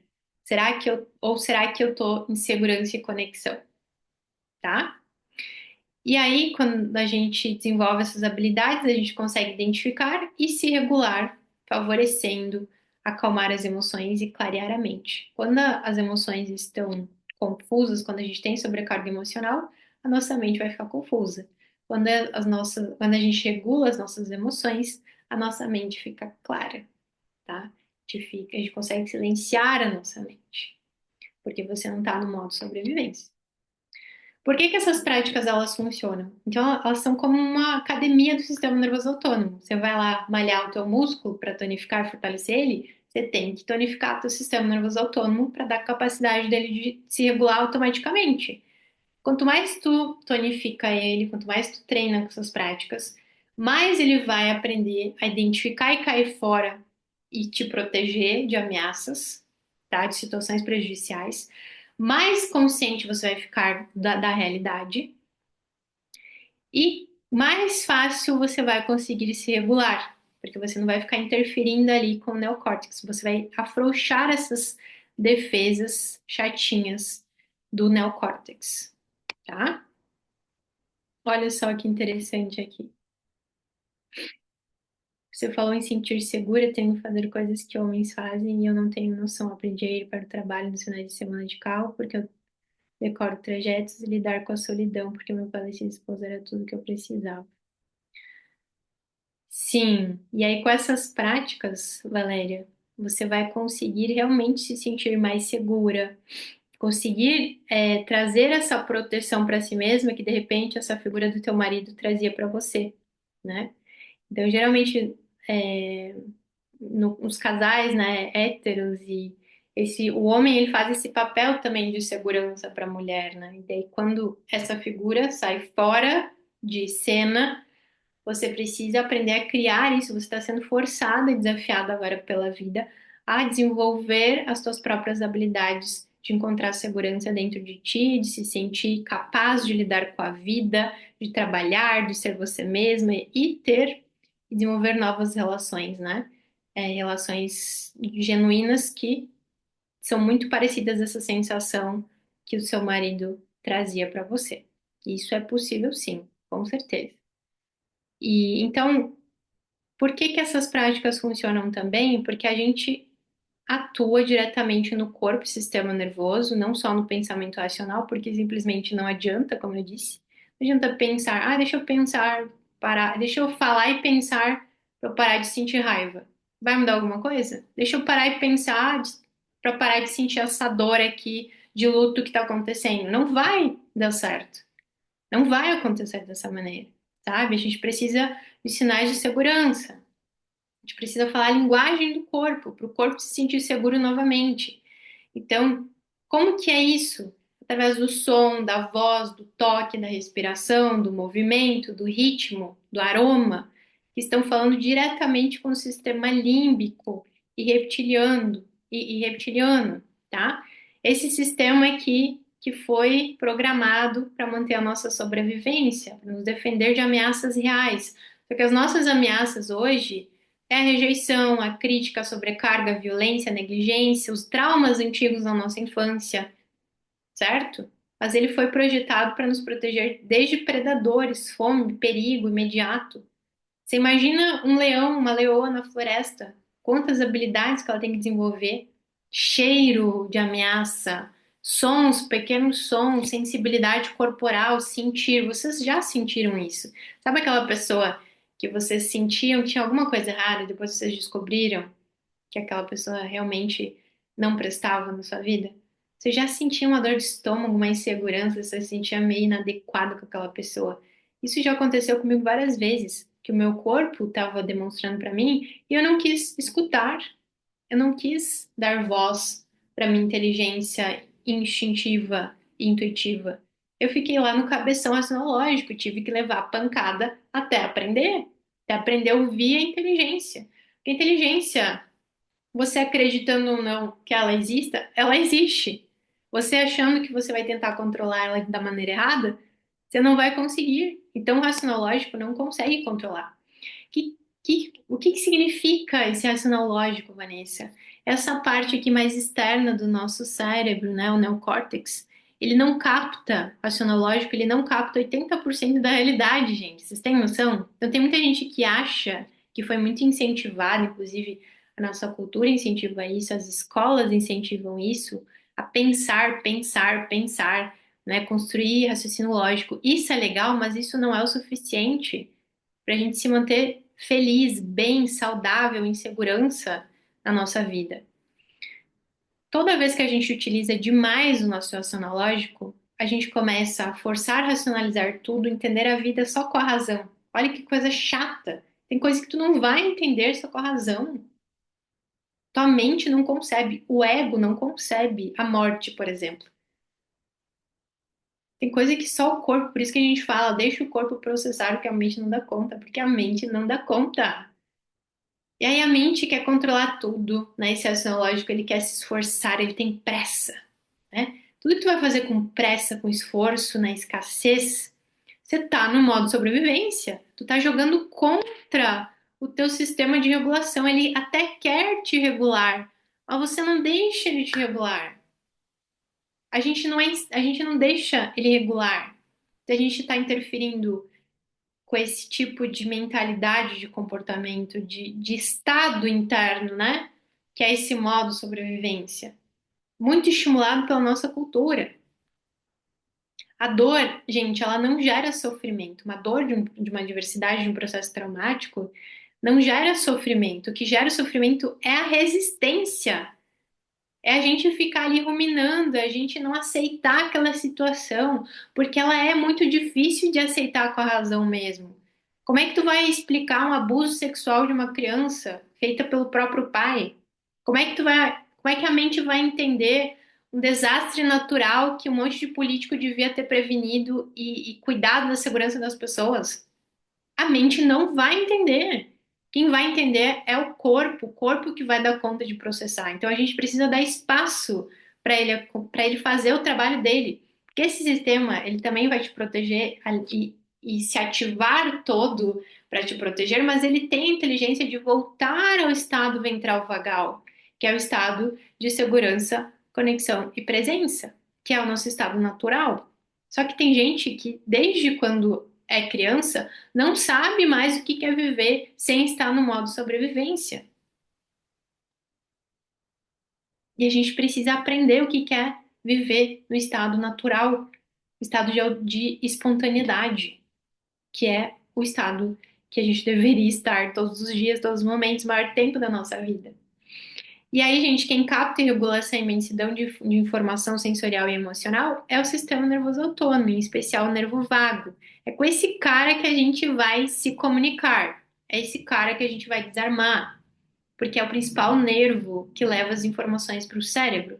Ou será que eu estou em segurança e conexão? Tá? E aí, quando a gente desenvolve essas habilidades, a gente consegue identificar e se regular, favorecendo acalmar as emoções e clarear a mente. Quando as emoções estão confusas, quando a gente tem sobrecarga emocional, a nossa mente vai ficar confusa. Quando a gente regula as nossas emoções, a nossa mente fica clara, tá? A gente consegue silenciar a nossa mente, porque você não está no modo sobrevivência. Por que que essas práticas elas funcionam? Então, elas são como uma academia do sistema nervoso autônomo. Você vai lá malhar o teu músculo para tonificar e fortalecer ele, você tem que tonificar o teu sistema nervoso autônomo para dar capacidade dele de se regular automaticamente. Quanto mais tu tonifica ele, quanto mais tu treina com essas práticas, mais ele vai aprender a identificar e cair fora e te proteger de ameaças, tá? De situações prejudiciais. Mais consciente você vai ficar da realidade e mais fácil você vai conseguir se regular, porque você não vai ficar interferindo ali com o neocórtex, você vai afrouxar essas defesas chatinhas do neocórtex, tá? Olha só que interessante aqui. Você falou em sentir segura, tenho que fazer coisas que homens fazem e eu não tenho noção. Aprendi a ir para o trabalho nos finais de semana de carro, porque eu decoro trajetos e lidar com a solidão, porque meu falecido esposo era tudo que eu precisava. Sim, e aí com essas práticas, Valéria, você vai conseguir realmente se sentir mais segura, conseguir trazer essa proteção para si mesma que de repente essa figura do teu marido trazia para você, né? Então, geralmente, é, nos casais, né, héteros e o homem ele faz esse papel também de segurança para a mulher, né? E daí quando essa figura sai fora de cena, você precisa aprender a criar isso. Você está sendo forçada e desafiada agora pela vida a desenvolver as suas próprias habilidades de encontrar segurança dentro de ti, de se sentir capaz de lidar com a vida, de trabalhar, de ser você mesma e ter e desenvolver novas relações, né? Relações genuínas que são muito parecidas a essa sensação que o seu marido trazia para você. Isso é possível, sim, com certeza. E então, por que que essas práticas funcionam também? Porque a gente atua diretamente no corpo e sistema nervoso, não só no pensamento racional, porque simplesmente não adianta, como eu disse. Não adianta pensar, deixa eu pensar, parar, deixa eu falar e pensar para eu parar de sentir raiva. Vai mudar alguma coisa? Deixa eu parar e pensar para parar de sentir essa dor aqui de luto que está acontecendo. Não vai dar certo. Não vai acontecer dessa maneira, sabe? A gente precisa de sinais de segurança. A gente precisa falar a linguagem do corpo, para o corpo se sentir seguro novamente. Então, como que é isso? Através do som, da voz, do toque, da respiração, do movimento, do ritmo, do aroma, que estão falando diretamente com o sistema límbico e reptiliano, tá? Esse sistema aqui que foi programado para manter a nossa sobrevivência, para nos defender de ameaças reais. Só que as nossas ameaças hoje é a rejeição, a crítica, a sobrecarga, a violência, a negligência, os traumas antigos da nossa infância, certo? Mas ele foi projetado para nos proteger desde predadores, fome, perigo imediato. Você imagina um leão, uma leoa na floresta, quantas habilidades que ela tem que desenvolver, cheiro de ameaça, sons, pequenos sons, sensibilidade corporal, sentir. Vocês já sentiram isso? Sabe aquela pessoa que vocês sentiam que tinha alguma coisa errada e depois vocês descobriram que aquela pessoa realmente não prestava na sua vida? Você já sentia uma dor de estômago, uma insegurança, você se sentia meio inadequado com aquela pessoa. Isso já aconteceu comigo várias vezes, que o meu corpo estava demonstrando para mim e eu não quis escutar, eu não quis dar voz para minha inteligência instintiva e intuitiva. Eu fiquei lá no cabeção racionológico, tive que levar a pancada até aprender a ouvir a inteligência. Porque a inteligência, você acreditando ou não que ela exista, ela existe. Você achando que você vai tentar controlar ela da maneira errada, você não vai conseguir. Então, o racionológico não consegue controlar. O que significa esse racional lógico, Vanessa? Essa parte aqui mais externa do nosso cérebro, né, o neocórtex, ele não capta, racional lógico, ele não capta 80% da realidade, gente. Vocês têm noção? Então, tem muita gente que acha que foi muito incentivada, inclusive a nossa cultura incentiva isso, as escolas incentivam isso, a pensar, pensar, pensar, né, construir raciocínio lógico. Isso é legal, mas isso não é o suficiente para a gente se manter feliz, bem, saudável, em segurança na nossa vida. Toda vez que a gente utiliza demais o nosso racional lógico, a gente começa a forçar a racionalizar tudo, entender a vida só com a razão. Olha que coisa chata. Tem coisa que tu não vai entender só com a razão. Tua mente não concebe, o ego não concebe a morte, por exemplo. Tem coisa que só o corpo, por isso que a gente fala, deixa o corpo processar o que a mente não dá conta, porque a mente não dá conta. E aí a mente quer controlar tudo, né? Esse raciocínio lógico, ele quer se esforçar, ele tem pressa, né? Tudo que tu vai fazer com pressa, com esforço, na escassez, Você tá no modo sobrevivência, tu tá jogando contra o teu sistema de regulação. Ele até quer te regular, mas você não deixa ele te regular. A gente não deixa ele regular. A gente está interferindo com esse tipo de mentalidade de comportamento, de estado interno, né? Que é esse modo sobrevivência. Muito estimulado pela nossa cultura. A dor, gente, ela não gera sofrimento. Uma dor de uma diversidade, de um processo traumático, não gera sofrimento. O que gera sofrimento é a resistência. É a gente ficar ali ruminando, é a gente não aceitar aquela situação, porque ela é muito difícil de aceitar com a razão mesmo. Como é que tu vai explicar um abuso sexual de uma criança feita pelo próprio pai? Como é que a mente vai entender um desastre natural que um monte de político devia ter prevenido e cuidado da segurança das pessoas? A mente não vai entender. Quem vai entender é o corpo que vai dar conta de processar. Então a gente precisa dar espaço para ele fazer o trabalho dele. Porque esse sistema, ele também vai te proteger e se ativar todo para te proteger, mas ele tem a inteligência de voltar ao estado ventral vagal, que é o estado de segurança, conexão e presença, que é o nosso estado natural. Só que tem gente que, desde quando é criança, não sabe mais o que é viver sem estar no modo sobrevivência. E a gente precisa aprender o que é viver no estado natural, no estado de espontaneidade, que é o estado que a gente deveria estar todos os dias, todos os momentos, o maior tempo da nossa vida. E aí, gente, quem capta e regula essa imensidão de informação sensorial e emocional é o sistema nervoso autônomo, em especial o nervo vago. É com esse cara que a gente vai se comunicar, é esse cara que a gente vai desarmar, porque é o principal nervo que leva as informações para o cérebro.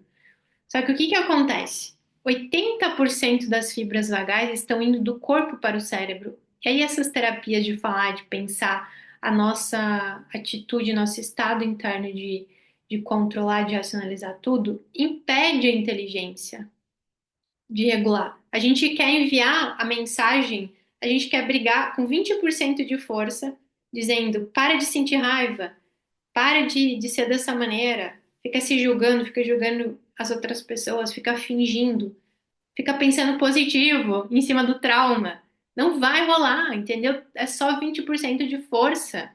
Só que o que que acontece? 80% das fibras vagais estão indo do corpo para o cérebro. E aí essas terapias de falar, de pensar a nossa atitude, nosso estado interno de controlar, de racionalizar tudo, impede a inteligência de regular. A gente quer enviar a mensagem, a gente quer brigar com 20% de força, dizendo para de sentir raiva, para de ser dessa maneira, fica se julgando, fica julgando as outras pessoas, fica fingindo, fica pensando positivo em cima do trauma. Não vai rolar, entendeu? É só 20% de força.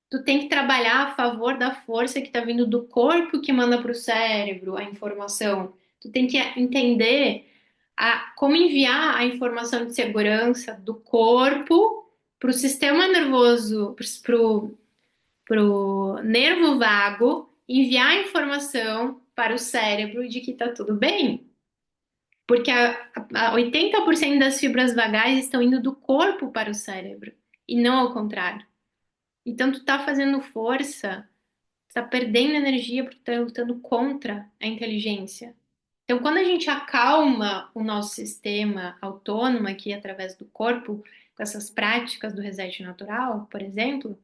Tu tem que trabalhar a favor da força que está vindo do corpo que manda para o cérebro a informação. Tu tem que entender como enviar a informação de segurança do corpo para o sistema nervoso, para o nervo vago enviar a informação para o cérebro de que está tudo bem. Porque 80% das fibras vagais estão indo do corpo para o cérebro e não ao contrário. Então, tu tá fazendo força, tu tá perdendo energia porque tu tá lutando contra a inteligência. Então, quando a gente acalma o nosso sistema autônomo aqui através do corpo, com essas práticas do reset natural, por exemplo,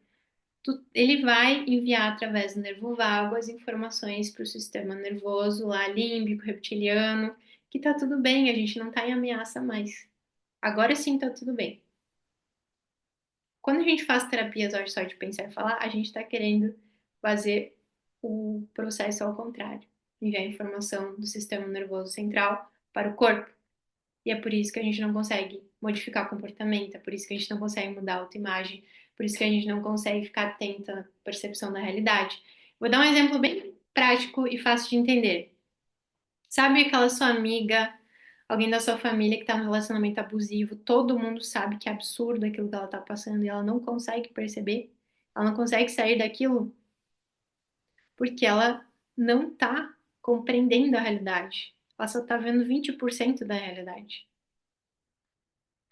ele vai enviar através do nervo vago as informações para o sistema nervoso lá, límbico, reptiliano, que tá tudo bem, a gente não tá em ameaça mais. Agora sim tá tudo bem. Quando a gente faz terapias só de pensar e falar, a gente está querendo fazer o processo ao contrário, enviar informação do sistema nervoso central para o corpo. E é por isso que a gente não consegue modificar comportamento, é por isso que a gente não consegue mudar a autoimagem, por isso que a gente não consegue ficar atenta à percepção da realidade. Vou dar um exemplo bem prático e fácil de entender. Sabe aquela sua amiga, alguém da sua família que tá num relacionamento abusivo, todo mundo sabe que é absurdo aquilo que ela tá passando e ela não consegue perceber, ela não consegue sair daquilo porque ela não tá compreendendo a realidade. Ela só tá vendo 20% da realidade.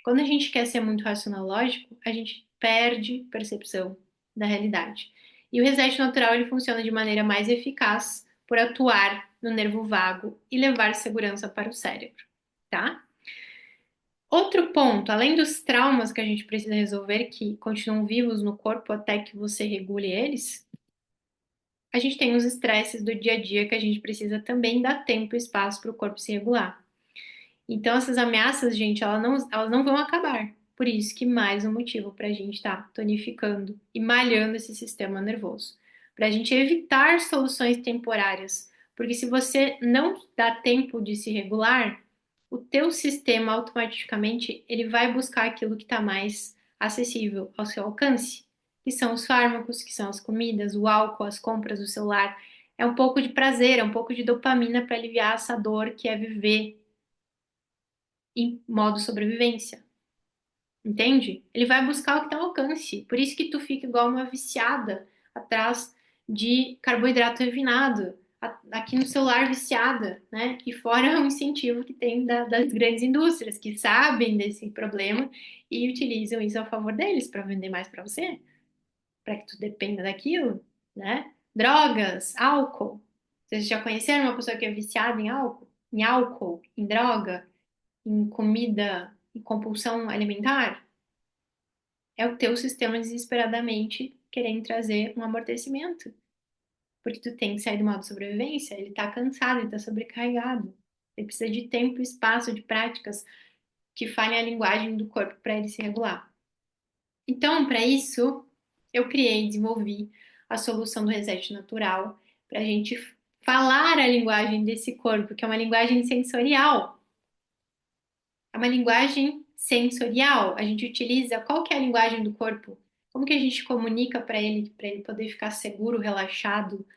Quando a gente quer ser muito racional lógico, a gente perde percepção da realidade. E o reset natural ele funciona de maneira mais eficaz por atuar no nervo vago e levar segurança para o cérebro, tá? Outro ponto, além dos traumas que a gente precisa resolver, que continuam vivos no corpo até que você regule eles, a gente tem os estresses do dia a dia que a gente precisa também dar tempo e espaço para o corpo se regular. Então, essas ameaças, gente, elas não vão acabar. Por isso que mais um motivo para a gente estar tonificando e malhando esse sistema nervoso. Para a gente evitar soluções temporárias. Porque se você não dá tempo de se regular, o teu sistema automaticamente ele vai buscar aquilo que está mais acessível ao seu alcance, que são os fármacos, que são as comidas, o álcool, as compras, o celular. É um pouco de prazer, é um pouco de dopamina para aliviar essa dor que é viver em modo sobrevivência, entende? Ele vai buscar o que está ao alcance. Por isso que tu fica igual uma viciada atrás de carboidrato refinado, aqui no celular viciada, né? E fora o incentivo que tem das grandes indústrias que sabem desse problema e utilizam isso a favor deles para vender mais para você, para que tu dependa daquilo, né? Drogas, álcool. Vocês já conheceram uma pessoa que é viciada em álcool? Em álcool, em droga? Em comida e compulsão alimentar, é o teu sistema desesperadamente querendo trazer um amortecimento. Porque tu tem que sair do modo sobrevivência, ele tá cansado, ele tá sobrecarregado. Ele precisa de tempo, espaço, de práticas que falem a linguagem do corpo para ele se regular. Então, para isso, eu criei, desenvolvi a solução do reset natural para a gente falar a linguagem desse corpo, que é uma linguagem sensorial. É uma linguagem sensorial. A gente utiliza qual que é a linguagem do corpo? Como que a gente comunica para ele poder ficar seguro, relaxado,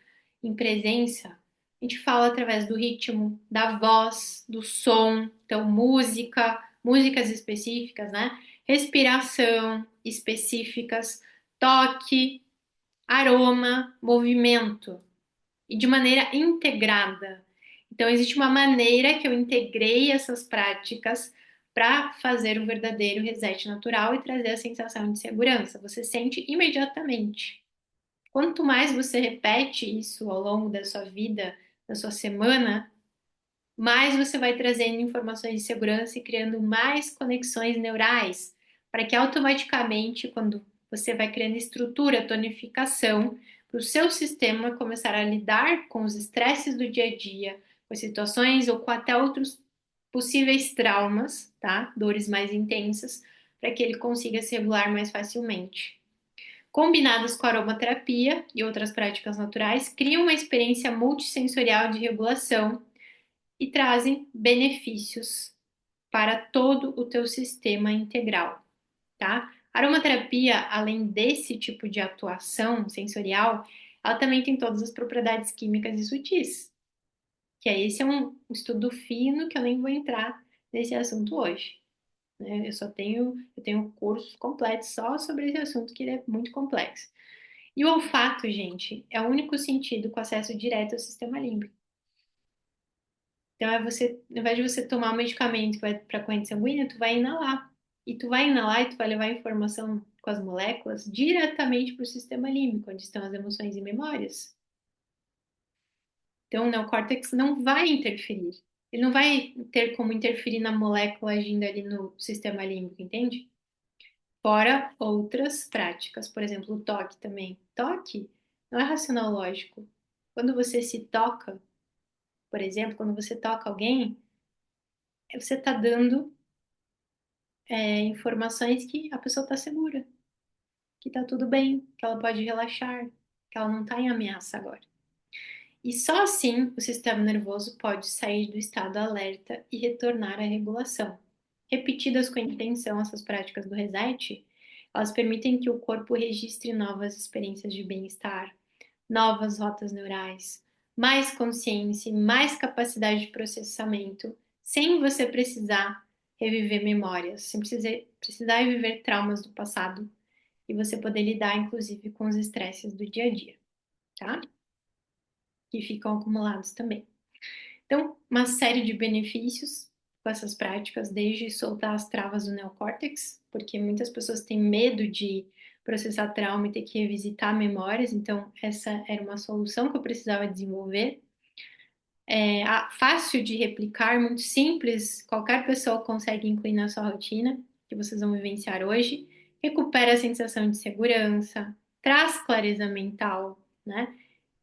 em presença? A gente fala através do ritmo, da voz, do som, então música, músicas específicas, né? Respiração específicas, toque, aroma, movimento e de maneira integrada. Então, existe uma maneira que eu integrei essas práticas para fazer o verdadeiro reset natural e trazer a sensação de segurança. Você sente imediatamente. Quanto mais você repete isso ao longo da sua vida, da sua semana, mais você vai trazendo informações de segurança e criando mais conexões neurais, para que automaticamente, quando você vai criando estrutura, tonificação, para o seu sistema começar a lidar com os estresses do dia a dia, com as situações ou com até outros possíveis traumas, tá? Dores mais intensas, para que ele consiga se regular mais facilmente. Combinadas com a aromaterapia e outras práticas naturais, criam uma experiência multissensorial de regulação e trazem benefícios para todo o teu sistema integral, tá? A aromaterapia, além desse tipo de atuação sensorial, ela também tem todas as propriedades químicas e sutis, que aí esse é um estudo fino que eu nem vou entrar nesse assunto hoje, né? Eu tenho cursos completos só sobre esse assunto que ele é muito complexo. E o olfato, gente, é o único sentido com acesso direto ao sistema límbico. Então, é você, ao invés de você tomar um medicamento que vai para a corrente sanguínea, tu vai inalar. E tu vai inalar e tu vai levar a informação com as moléculas diretamente para o sistema límbico, onde estão as emoções e memórias. Então, o neocórtex não vai interferir. Ele não vai ter como interferir na molécula agindo ali no sistema límbico, entende? Fora outras práticas, por exemplo, o toque também. Toque não é racional lógico. Quando você se toca, por exemplo, quando você toca alguém, você está dando informações que a pessoa está segura, que está tudo bem, que ela pode relaxar, que ela não está em ameaça agora. E só assim o sistema nervoso pode sair do estado alerta e retornar à regulação. Repetidas com intenção, essas práticas do reset, elas permitem que o corpo registre novas experiências de bem-estar, novas rotas neurais, mais consciência e mais capacidade de processamento, sem você precisar reviver memórias, sem precisar reviver traumas do passado e você poder lidar, inclusive, com os estresses do dia a dia, tá? Que ficam acumulados também. Então, uma série de benefícios com essas práticas, desde soltar as travas do neocórtex, porque muitas pessoas têm medo de processar trauma e ter que revisitar memórias, então essa era uma solução que eu precisava desenvolver. Fácil de replicar, muito simples, qualquer pessoa consegue incluir na sua rotina, que vocês vão vivenciar hoje. Recupera a sensação de segurança, traz clareza mental, né?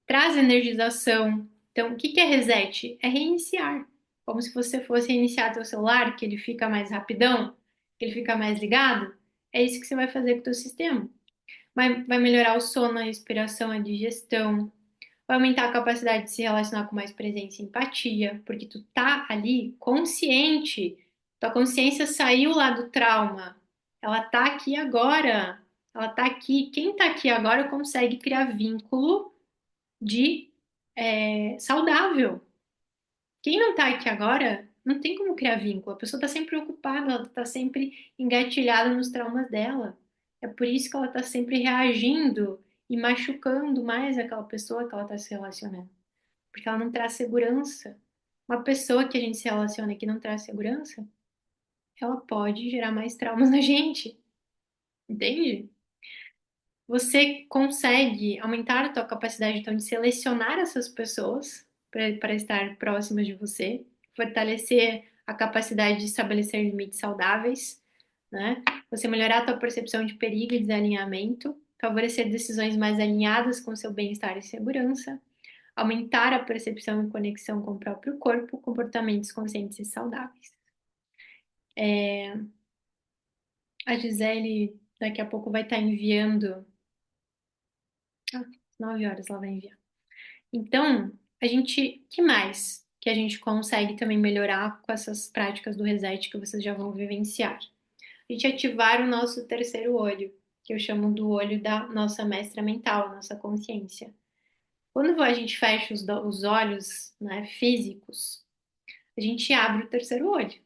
Traz energização. Então, o que é reset? É reiniciar. como se você fosse reiniciar teu celular, que ele fica mais rapidão, que ele fica mais ligado. É isso que você vai fazer com o teu sistema. Vai melhorar o sono, a respiração, a digestão, vai aumentar a capacidade de se relacionar com mais presença e empatia, porque tu tá ali consciente, tua consciência saiu lá do trauma, ela tá aqui agora, ela tá aqui. Quem tá aqui agora consegue criar vínculo de saudável. Quem não tá aqui agora não tem como criar vínculo. A pessoa tá sempre preocupada, ela tá sempre engatilhada nos traumas dela. É por isso que ela tá sempre reagindo e machucando mais aquela pessoa que ela tá se relacionando, porque ela não traz segurança. Uma pessoa que a gente se relaciona e que não traz segurança, ela pode gerar mais traumas na gente, entende? Você consegue aumentar a tua capacidade, então, de selecionar essas pessoas para estar próximas de você, fortalecer a capacidade de estabelecer limites saudáveis, né? Você melhorar a tua percepção de perigo e desalinhamento, favorecer decisões mais alinhadas com seu bem-estar e segurança, aumentar a percepção e conexão com o próprio corpo, comportamentos conscientes e saudáveis. A Gisele daqui a pouco vai estar enviando. Ah, 9 horas ela vai enviar. Então, que mais que a gente consegue também melhorar com essas práticas do reset que vocês já vão vivenciar? A gente ativar o nosso terceiro olho, que eu chamo do olho da nossa mestra mental, nossa consciência. Quando a gente fecha os olhos, né, físicos, a gente abre o terceiro olho,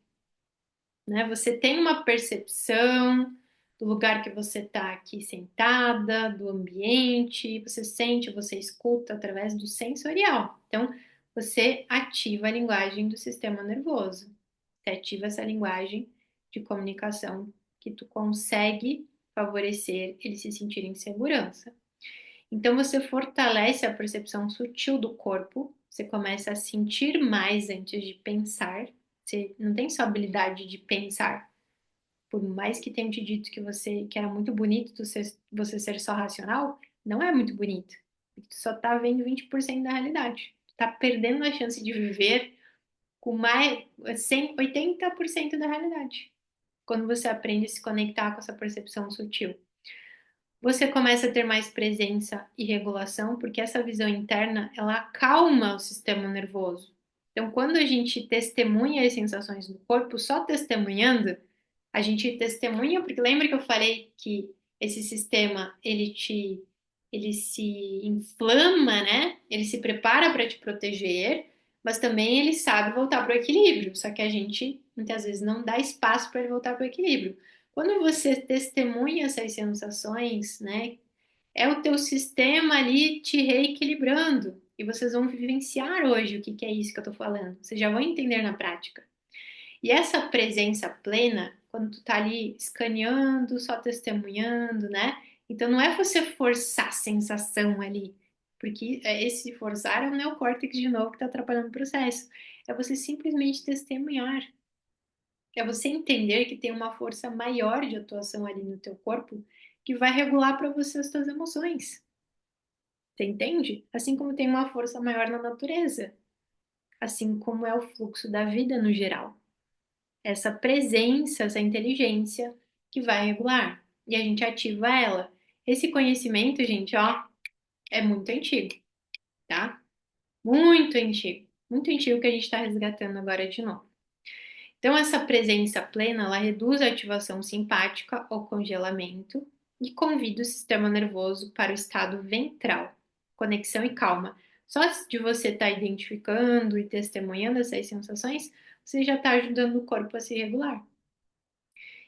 né? Você tem uma percepção do lugar que você está aqui sentada, do ambiente, você sente, você escuta através do sensorial. Então, você ativa a linguagem do sistema nervoso. Você ativa essa linguagem de comunicação que tu consegue favorecer ele se sentir em segurança. Então, você fortalece a percepção sutil do corpo, você começa a sentir mais antes de pensar. Você não tem só habilidade de pensar, por mais que tenham te dito que era muito bonito você ser só racional, não é muito bonito. Tu só tá vendo 20% da realidade. Tu tá perdendo a chance de viver com mais 80% da realidade. Quando você aprende a se conectar com essa percepção sutil. Você começa a ter mais presença e regulação, porque essa visão interna, ela acalma o sistema nervoso. Então, quando a gente testemunha as sensações do corpo, só testemunhando, a gente testemunha, porque lembra que eu falei que esse sistema, ele se inflama, né? Ele se prepara para te proteger, mas também ele sabe voltar para o equilíbrio, só que a gente muitas vezes não dá espaço para ele voltar para o equilíbrio. Quando você testemunha essas sensações, né, é o teu sistema ali te reequilibrando. E vocês vão vivenciar hoje o que que é isso que eu tô falando. Vocês já vão entender na prática. E essa presença plena, quando tu tá ali escaneando, só testemunhando, né? Então não é você forçar a sensação ali, porque esse forçar é o neocórtex de novo que tá atrapalhando o processo. É você simplesmente testemunhar. É você entender que tem uma força maior de atuação ali no teu corpo que vai regular para você as tuas emoções. Você entende? Assim como tem uma força maior na natureza, assim como é o fluxo da vida no geral. Essa presença, essa inteligência que vai regular. E a gente ativa ela. Esse conhecimento, gente, ó, é muito antigo, tá? Muito antigo. Muito antigo que a gente está resgatando agora de novo. Então, essa presença plena, ela reduz a ativação simpática ou congelamento e convida o sistema nervoso para o estado ventral, conexão e calma. Só de você estar identificando e testemunhando essas sensações, você já está ajudando o corpo a se regular.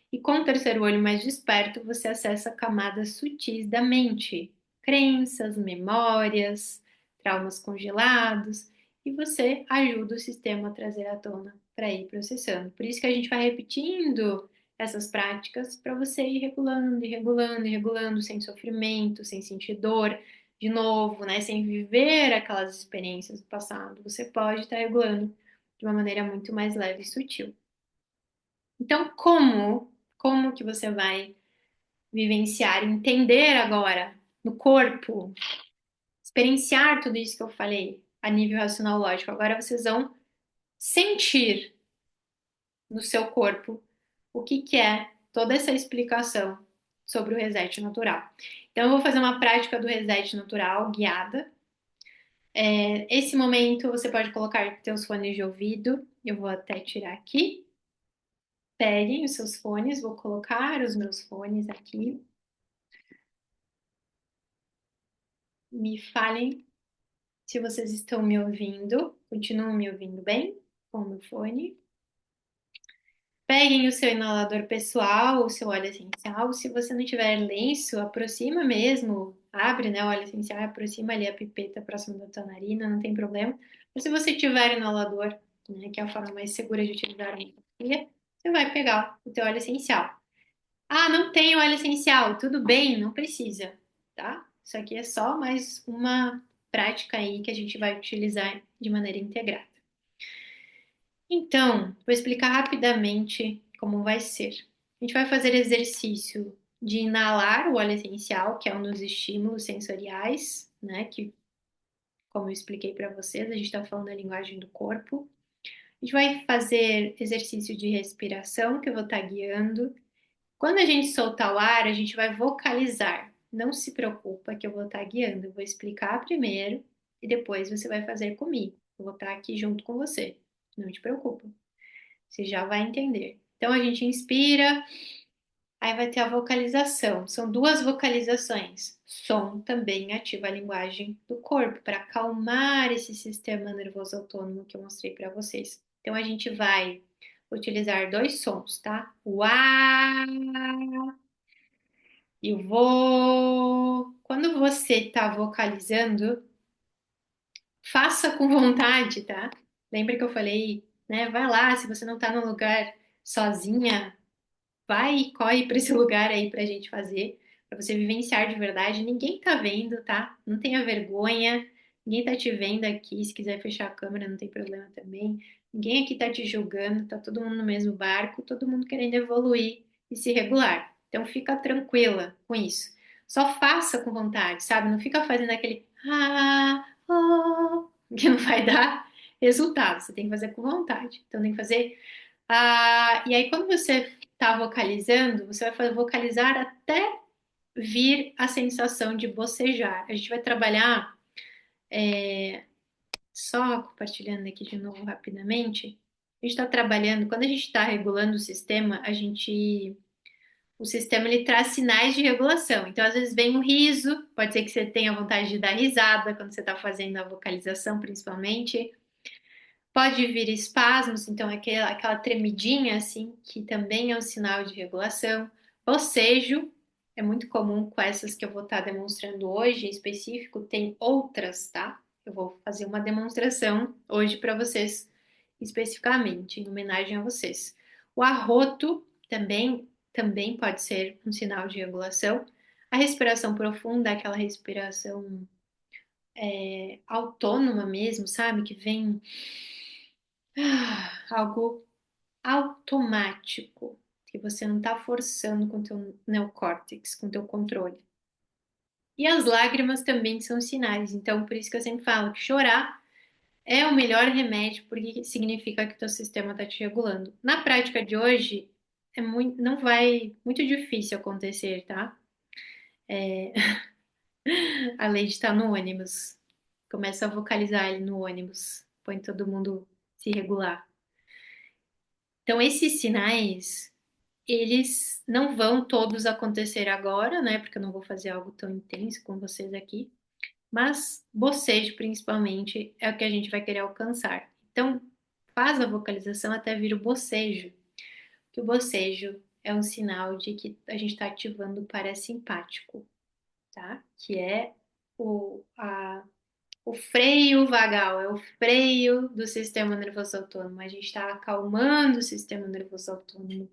E com o terceiro olho mais desperto, você acessa camadas sutis da mente, crenças, memórias, traumas congelados, e você ajuda o sistema a trazer à tona para ir processando. Por isso que a gente vai repetindo essas práticas para você ir regulando, e regulando, e regulando, sem sofrimento, sem sentir dor, de novo, né? Sem viver aquelas experiências do passado. Você pode estar regulando de uma maneira muito mais leve e sutil. Então, como que você vai vivenciar, entender agora no corpo, experienciar tudo isso que eu falei a nível racional lógico? Agora vocês vão sentir no seu corpo o que que é toda essa explicação sobre o reset natural. Então, eu vou fazer uma prática do reset natural guiada. Esse momento você pode colocar seus fones de ouvido. Eu vou até tirar aqui. Peguem os seus fones, vou colocar os meus fones aqui. Me falem se vocês estão me ouvindo. Continuam me ouvindo bem com o meu fone. Peguem o seu inalador pessoal, o seu óleo essencial. Se você não tiver lenço, aproxima mesmo, abre, né, o óleo essencial, aproxima ali a pipeta próximo da tua narina, não tem problema. Mas se você tiver inalador, né, que é a forma mais segura de utilizar a homeopatia, você vai pegar o teu óleo essencial. Ah, não tem óleo essencial, tudo bem, não precisa, tá? Isso aqui é só mais uma prática aí que a gente vai utilizar de maneira integrada. Então, vou explicar rapidamente como vai ser. A gente vai fazer exercício de inalar o óleo essencial, que é um dos estímulos sensoriais, né? Que, como eu expliquei para vocês, a gente está falando da linguagem do corpo. A gente vai fazer exercício de respiração, que eu vou estar guiando. Quando a gente soltar o ar, a gente vai vocalizar. Não se preocupa que eu vou estar guiando. Eu vou explicar primeiro e depois você vai fazer comigo. Eu vou estar aqui junto com você. Não te preocupa. Você já vai entender. Então a gente inspira, aí vai ter a vocalização. São duas vocalizações. Som também ativa a linguagem do corpo para acalmar esse sistema nervoso autônomo que eu mostrei para vocês. Então a gente vai utilizar dois sons, tá? O A e o Vo. Quando você está vocalizando, faça com vontade, tá? Lembra que eu falei, né? Vai lá, se você não está no lugar sozinha, vai e corre para esse lugar aí pra gente fazer, pra você vivenciar de verdade. Ninguém tá vendo, tá? Não tenha vergonha. Ninguém tá te vendo aqui. Se quiser fechar a câmera, não tem problema também. Ninguém aqui tá te julgando, tá todo mundo no mesmo barco, todo mundo querendo evoluir e se regular. Então fica tranquila com isso. Só faça com vontade, sabe? Não fica fazendo aquele que não vai dar resultado. Você tem que fazer com vontade. Então tem que fazer e aí, quando você está vocalizando, você vai vocalizar até vir a sensação de bocejar. A gente vai trabalhar, só compartilhando aqui de novo rapidamente. A gente está trabalhando, quando a gente está regulando o sistema, o sistema ele traz sinais de regulação. Então, às vezes vem um riso, pode ser que você tenha vontade de dar risada quando você está fazendo a vocalização, principalmente. Pode vir espasmos, então aquela tremidinha assim, que também é um sinal de regulação. Bocejo é muito comum com essas que eu vou estar demonstrando hoje, em específico, tem outras, tá? Eu vou fazer uma demonstração hoje para vocês, especificamente, em homenagem a vocês. O arroto também pode ser um sinal de regulação. A respiração profunda, aquela respiração autônoma mesmo, sabe? Que vem algo automático, que você não está forçando com o teu neocórtex, com o teu controle. E as lágrimas também são sinais, então por isso que eu sempre falo que chorar é o melhor remédio, porque significa que o teu sistema está te regulando. Na prática de hoje, não vai, muito difícil acontecer, tá? A lei está no ônibus. Começa a vocalizar ali no ônibus, põe todo mundo se regular. Então, esses sinais eles não vão todos acontecer agora, né? Porque eu não vou fazer algo tão intenso com vocês aqui. Mas bocejo, principalmente, é o que a gente vai querer alcançar. Então, faz a vocalização até vir o bocejo. Que o bocejo é um sinal de que a gente está ativando o parasimpático, tá? Que é o freio vagal, é o freio do sistema nervoso autônomo. A gente está acalmando o sistema nervoso autônomo,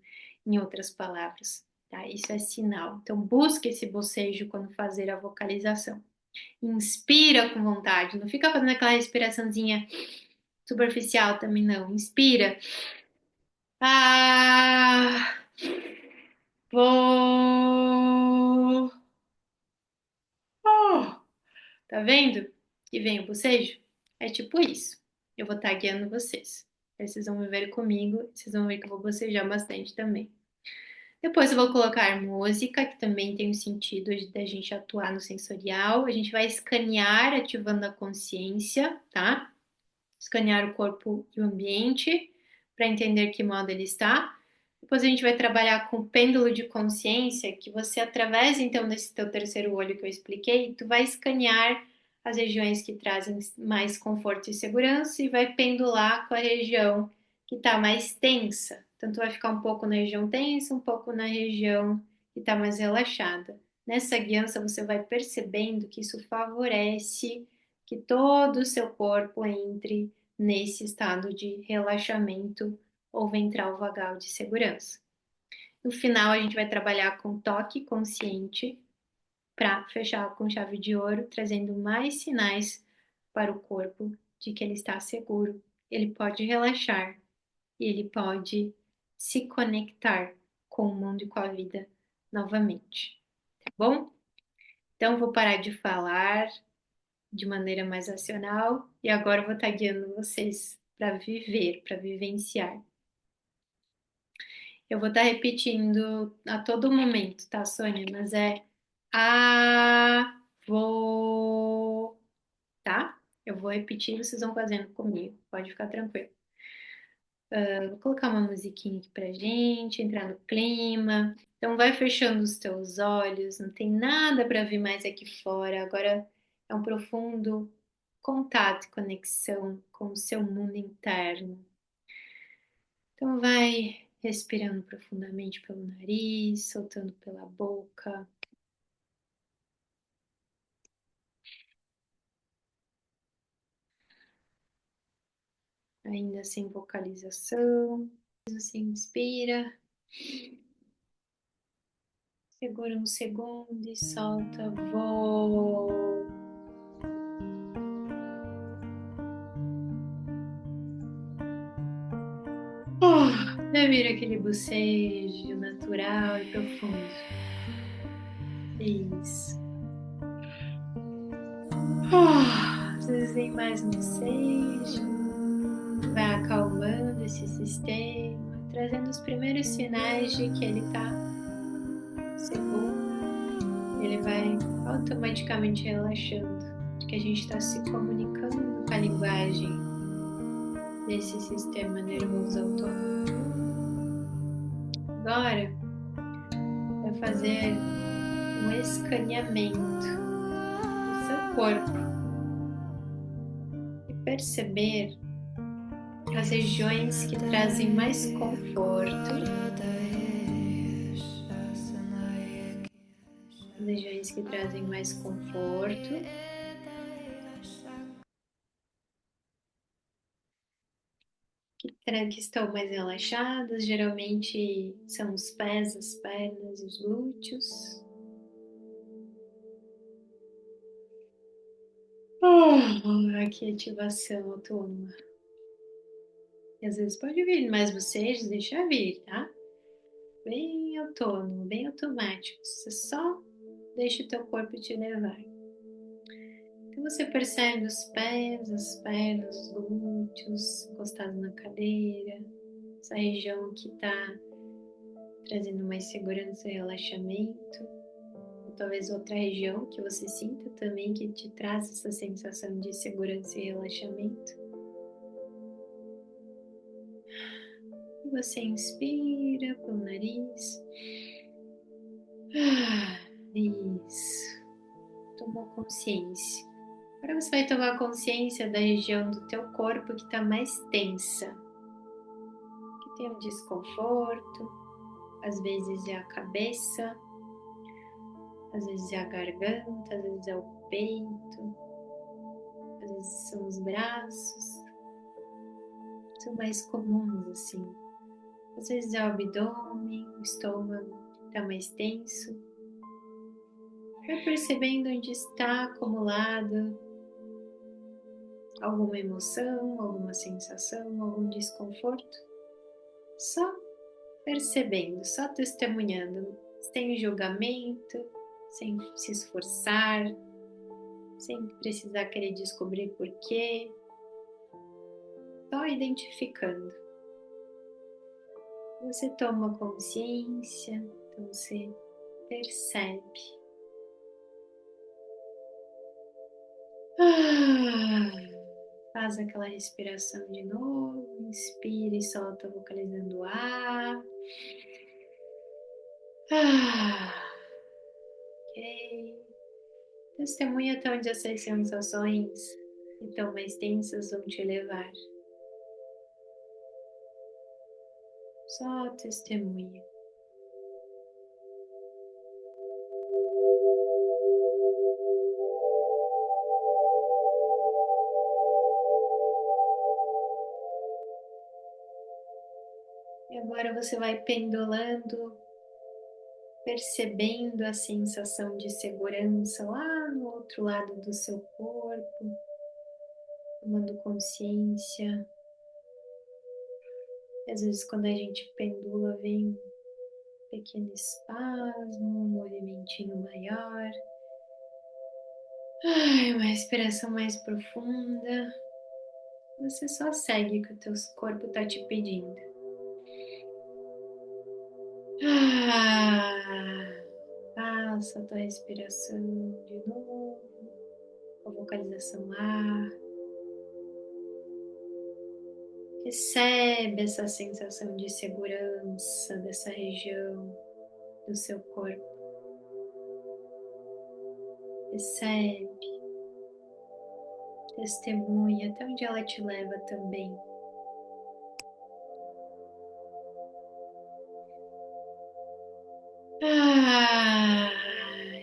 em outras palavras, tá? Isso é sinal. Então, busque esse bocejo quando fazer a vocalização. Inspira com vontade, não fica fazendo aquela respiraçãozinha superficial também, não. Inspira. Ah, vou. Oh. Tá vendo? Que vem o bocejo? É tipo isso. Eu vou estar guiando vocês. Aí vocês vão me ver comigo, vocês vão ver que eu vou bocejar bastante também. Depois eu vou colocar música, que também tem o sentido da gente atuar no sensorial. A gente vai escanear, ativando a consciência, tá? Escanear o corpo e o ambiente para entender que modo ele está. Depois a gente vai trabalhar com o pêndulo de consciência, que você, através então desse teu terceiro olho que eu expliquei, tu vai escanear as regiões que trazem mais conforto e segurança e vai pendular com a região que está mais tensa. Então, tu vai ficar um pouco na região tensa, um pouco na região que está mais relaxada. Nessa guiança, você vai percebendo que isso favorece que todo o seu corpo entre nesse estado de relaxamento ou ventral vagal de segurança. No final, a gente vai trabalhar com toque consciente para fechar com chave de ouro, trazendo mais sinais para o corpo de que ele está seguro, ele pode relaxar e ele pode se conectar com o mundo e com a vida novamente, tá bom? Então, vou parar de falar de maneira mais racional e agora eu vou estar guiando vocês para viver, para vivenciar. Eu vou estar repetindo a todo momento, tá, Sônia? Mas é vou, tá? Eu vou repetir, vocês vão fazendo comigo. Pode ficar tranquilo. Vou colocar uma musiquinha aqui pra gente, entrar no clima. Então vai fechando os teus olhos, não tem nada para vir mais aqui fora. Agora é um profundo contato e conexão com o seu mundo interno. Então vai respirando profundamente pelo nariz, soltando pela boca. Ainda sem vocalização. Você inspira, segura um segundo e solta, voo. Revira aquele bocejo natural e profundo. Isso. Vocês veem mais um bocejo. Vai acalmando esse sistema, trazendo os primeiros sinais de que ele está seguro. Ele vai automaticamente relaxando, de que a gente está se comunicando com a linguagem desse sistema nervoso autônomo. Agora, vai fazer um escaneamento do seu corpo e perceber as regiões que trazem mais conforto, as regiões que trazem mais conforto, que estão mais relaxadas, geralmente são os pés, as pernas, os glúteos. Aqui ativação autônoma. E às vezes pode vir mais bocejos, deixa vir, tá? Bem autônomo, bem automático. Você só deixa o teu corpo te levar. Então você percebe os pés, as pernas, os glúteos encostados na cadeira, essa região que está trazendo mais segurança e relaxamento. Ou talvez outra região que você sinta também que te traz essa sensação de segurança e relaxamento. E você inspira pelo nariz. Isso. Tomou consciência. Agora você vai tomar consciência da região do teu corpo que está mais tensa, que tem um desconforto, às vezes é a cabeça, às vezes é a garganta, às vezes é o peito, às vezes são os braços, são mais comuns assim. Às vezes é o abdômen, o estômago está mais tenso. Vai percebendo onde está acumulado alguma emoção, alguma sensação, algum desconforto. Só percebendo, só testemunhando, sem julgamento, sem se esforçar, sem precisar querer descobrir por quê. só identificando. Você toma consciência, então você percebe. Faz aquela respiração de novo, inspira e solta vocalizando o ar. Ok. Testemunha até onde essas sensações que estão mais tensas vão te levar. Só testemunha. E agora você vai pendulando, percebendo a sensação de segurança lá no outro lado do seu corpo, tomando consciência. Às vezes, quando a gente pendula, vem um pequeno espasmo, um movimentinho maior. Uma respiração mais profunda. Você só segue o que o teu corpo está te pedindo. Faça a tua respiração de novo, com a vocalização ar. Recebe essa sensação de segurança dessa região do seu corpo. Recebe, testemunha até onde ela te leva também.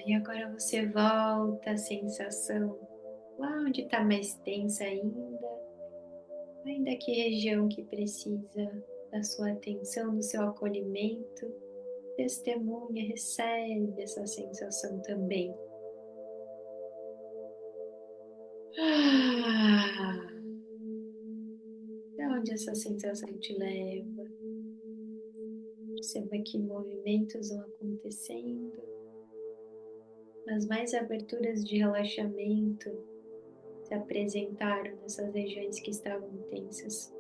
E agora você volta à sensação lá onde está mais tensa ainda que região que precisa da sua atenção, do seu acolhimento. Testemunha, recebe essa sensação também. Para onde essa sensação te leva? Perceba que movimentos vão acontecendo, mas mais aberturas de relaxamento se apresentaram nessas regiões que estavam tensas.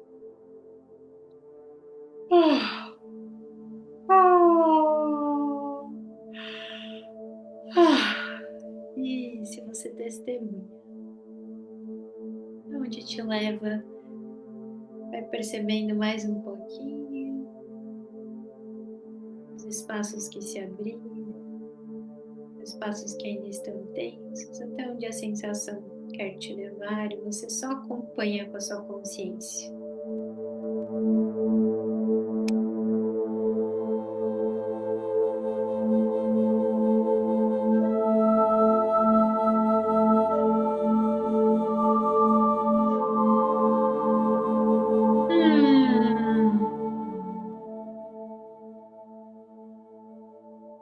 E se você testemunha, onde te leva, vai percebendo mais um pouquinho os espaços que se abriram, os espaços que ainda estão tensos, até onde a sensação quer te levar e você só acompanha com a sua consciência.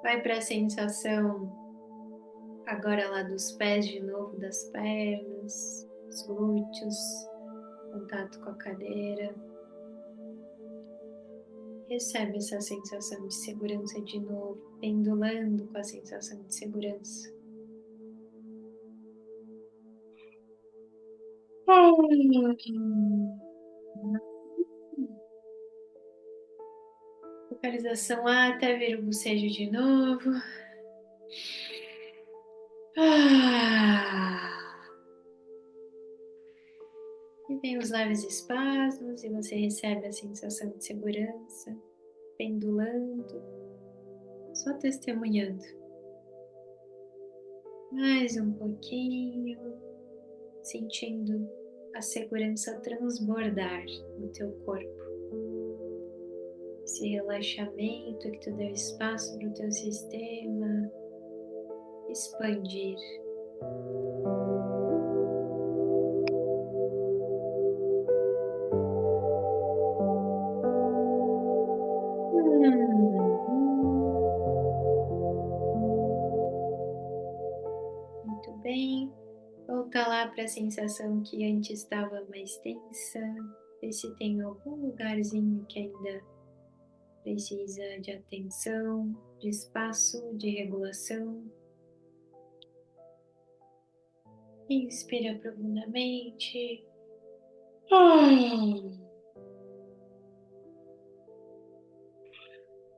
Vai para a sensação agora lá dos pés de novo, das pernas, os glúteos, contato com a cadeira. Recebe essa sensação de segurança de novo, pendulando com a sensação de segurança. Focalização até vir o bocejo de novo. E vem os leves espasmos e você recebe a sensação de segurança, pendulando, só testemunhando. Mais um pouquinho, sentindo a segurança transbordar no teu corpo. Esse relaxamento que tu deu espaço para o teu sistema expandir. Muito bem. Volta lá para a sensação que antes estava mais tensa. Ver se tem algum lugarzinho que ainda precisa de atenção, de espaço, de regulação. Inspira profundamente.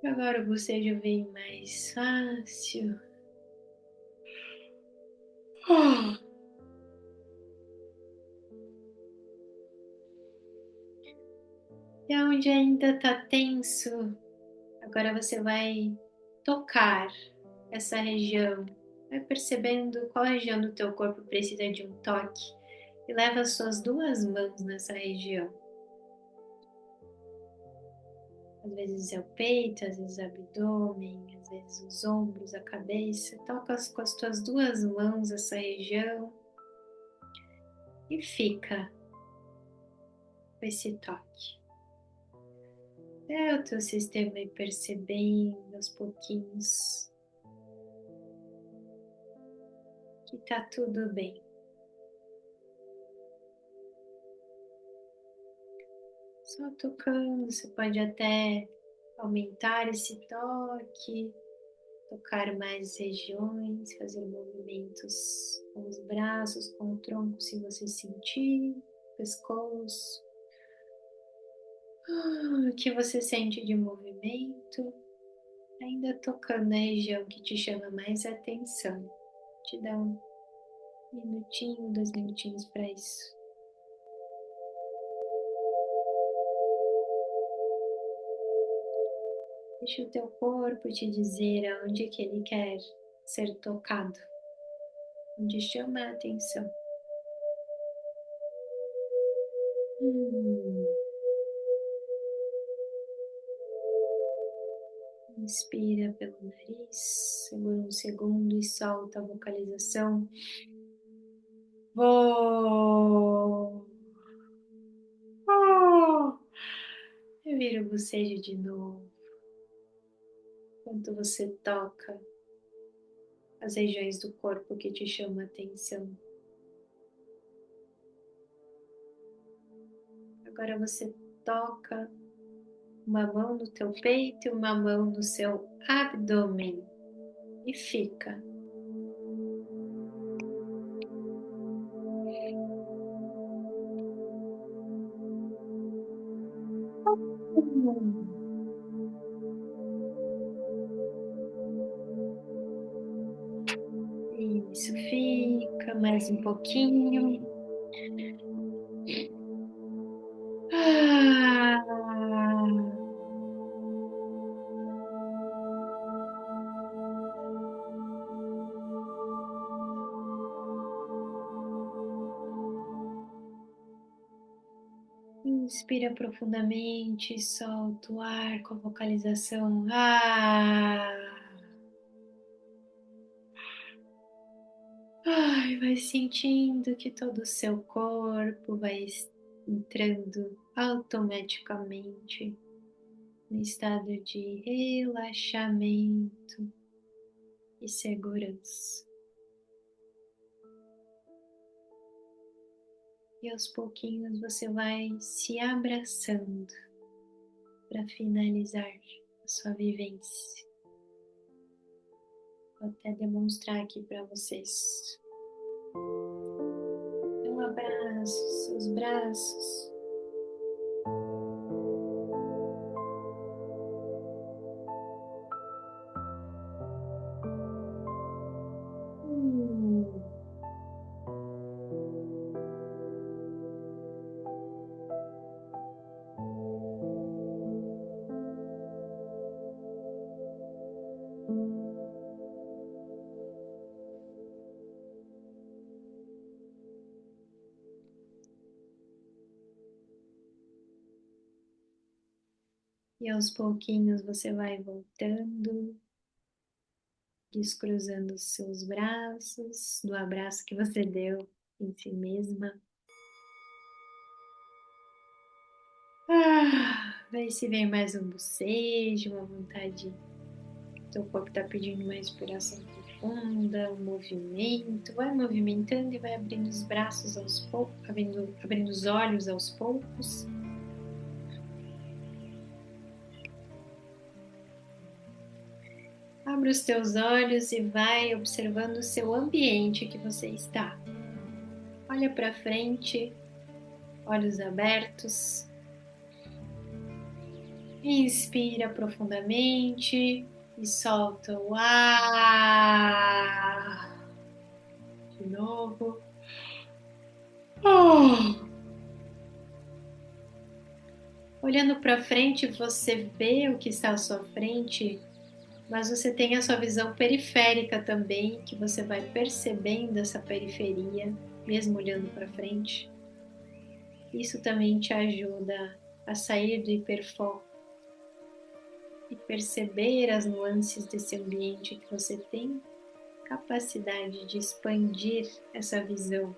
Agora o bocejo vem mais fácil. E onde ainda está tenso, agora você vai tocar essa região. Vai percebendo qual região do teu corpo precisa de um toque. E leva as suas duas mãos nessa região. Às vezes é o peito, às vezes é o abdômen, às vezes os ombros, a cabeça. Toca com as tuas duas mãos essa região e fica com esse toque. É o teu sistema ir percebendo aos pouquinhos que tá tudo bem. Só tocando, você pode até aumentar esse toque, tocar mais regiões, fazer movimentos com os braços, com o tronco, se você sentir, pescoço. O que você sente de movimento, ainda tocando a região que te chama mais atenção. Te dá um minutinho, 2 minutinhos para isso. Deixa o teu corpo te dizer aonde que ele quer ser tocado, onde chama a atenção. Inspira pelo nariz, segura um segundo e solta a vocalização. Vou. Revira o bocejo de novo. Enquanto você toca as regiões do corpo que te chamam a atenção. Agora você toca uma mão no teu peito e uma mão no seu abdômen e fica. Isso, fica mais um pouquinho. Inspira profundamente, solta o ar com a vocalização. Ai, vai sentindo que todo o seu corpo vai entrando automaticamente no estado de relaxamento e segurança. E aos pouquinhos você vai se abraçando para finalizar a sua vivência. Vou até demonstrar aqui para vocês. Um abraço, seus braços. E aos pouquinhos você vai voltando, descruzando os seus braços, do abraço que você deu em si mesma. Vê se vem mais um bocejo, uma vontade. Teu corpo está pedindo uma respiração profunda, um movimento. Vai movimentando e vai abrindo os braços aos poucos, abrindo os olhos aos poucos. Abre os teus olhos e vai observando o seu ambiente que você está. Olha para frente olhos abertos. Inspira profundamente e solta o ar. De novo. Oh. Olhando para frente, você vê o que está à sua frente, mas você tem a sua visão periférica também, que você vai percebendo essa periferia, mesmo olhando para frente. Isso também te ajuda a sair do hiperfoco e perceber as nuances desse ambiente que você tem capacidade de expandir essa visão.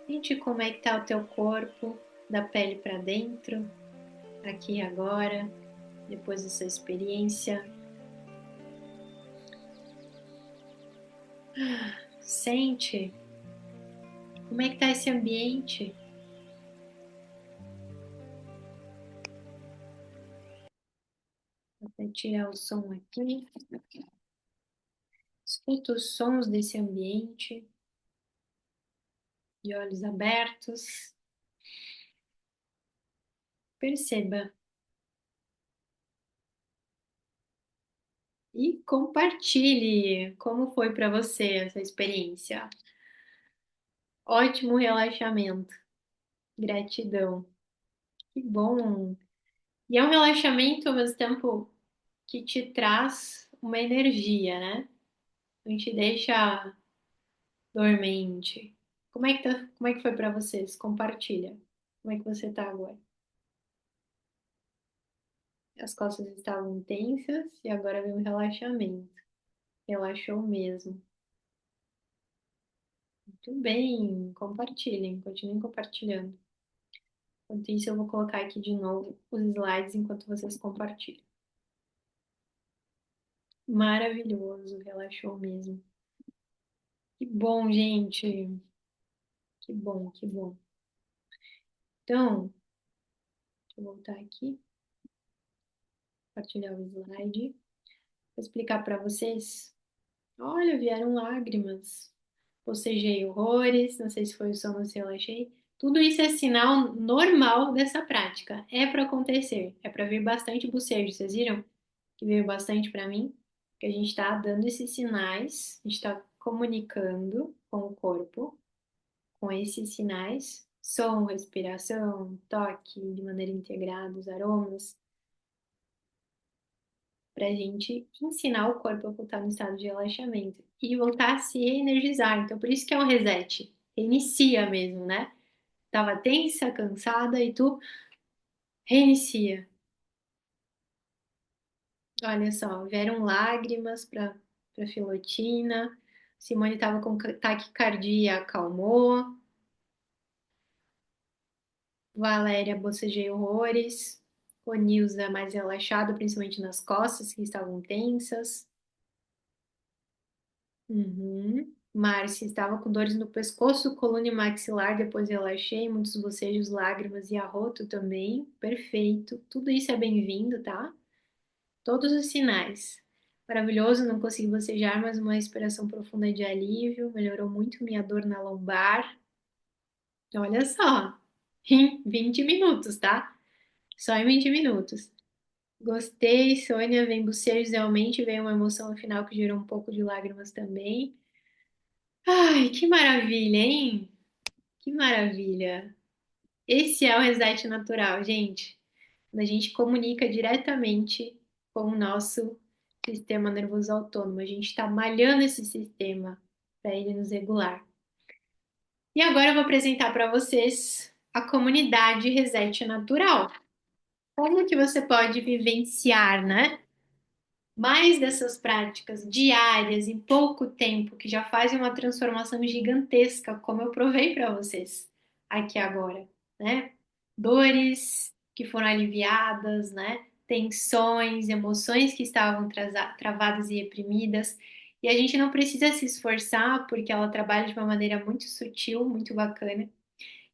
Sente como é que está o teu corpo, da pele para dentro, aqui e agora, depois dessa experiência. Sente como é que está esse ambiente. Vou tirar o som aqui. Escuta os sons desse ambiente, de olhos abertos. Perceba e compartilhe como foi para você essa experiência. Ótimo relaxamento. Gratidão. Que bom. E é um relaxamento ao mesmo tempo que te traz uma energia, né? Não te deixa dormente. Como é que foi para vocês? Compartilha. Como é que você tá agora? As costas estavam tensas e agora vem um relaxamento. Relaxou mesmo. Muito bem. Compartilhem. Continuem compartilhando. Enquanto isso, eu vou colocar aqui de novo os slides enquanto vocês compartilham. Maravilhoso. Relaxou mesmo. Que bom, gente. Que bom, que bom. Então, deixa eu voltar aqui, compartilhar o slide. Vou explicar para vocês. Olha, vieram lágrimas. Bocejei horrores, não sei se foi o sono ou se relaxei. Tudo isso é sinal normal dessa prática. É para acontecer. É para vir bastante bocejo. Vocês viram que veio bastante para mim? Que a gente está dando esses sinais, a gente está comunicando com o corpo, com esses sinais. Som, respiração, toque de maneira integrada, os aromas, para a gente ensinar o corpo a voltar no estado de relaxamento e voltar a se reenergizar. Então, por isso que é um reset. Reinicia mesmo, né? Tava tensa, cansada e tu reinicia. Olha só, vieram lágrimas para Filotina. Simone tava com taquicardia, acalmou. Valéria bocejei horrores. O Nilza mais relaxado, principalmente nas costas que estavam tensas. Uhum. Márcia estava com dores no pescoço, coluna e maxilar, depois relaxei, muitos bocejos, lágrimas e arroto também. Perfeito. Tudo isso é bem-vindo, tá? Todos os sinais. Maravilhoso, não consegui bocejar, mas uma respiração profunda de alívio. Melhorou muito minha dor na lombar. Olha só, em 20 minutos, tá? Só em 20 minutos. Gostei, Sônia, vem bocejos realmente, veio uma emoção no final que gerou um pouco de lágrimas também. Ai, que maravilha, hein? Que maravilha. Esse é o reset natural, gente. Quando a gente comunica diretamente com o nosso sistema nervoso autônomo, a gente está malhando esse sistema para ele nos regular. E agora eu vou apresentar para vocês a comunidade Reset Natural. Como que você pode vivenciar, né? Mais dessas práticas diárias em pouco tempo que já fazem uma transformação gigantesca, como eu provei para vocês aqui agora, né? Dores que foram aliviadas, né? Tensões, emoções que estavam travadas e reprimidas. E a gente não precisa se esforçar porque ela trabalha de uma maneira muito sutil, muito bacana.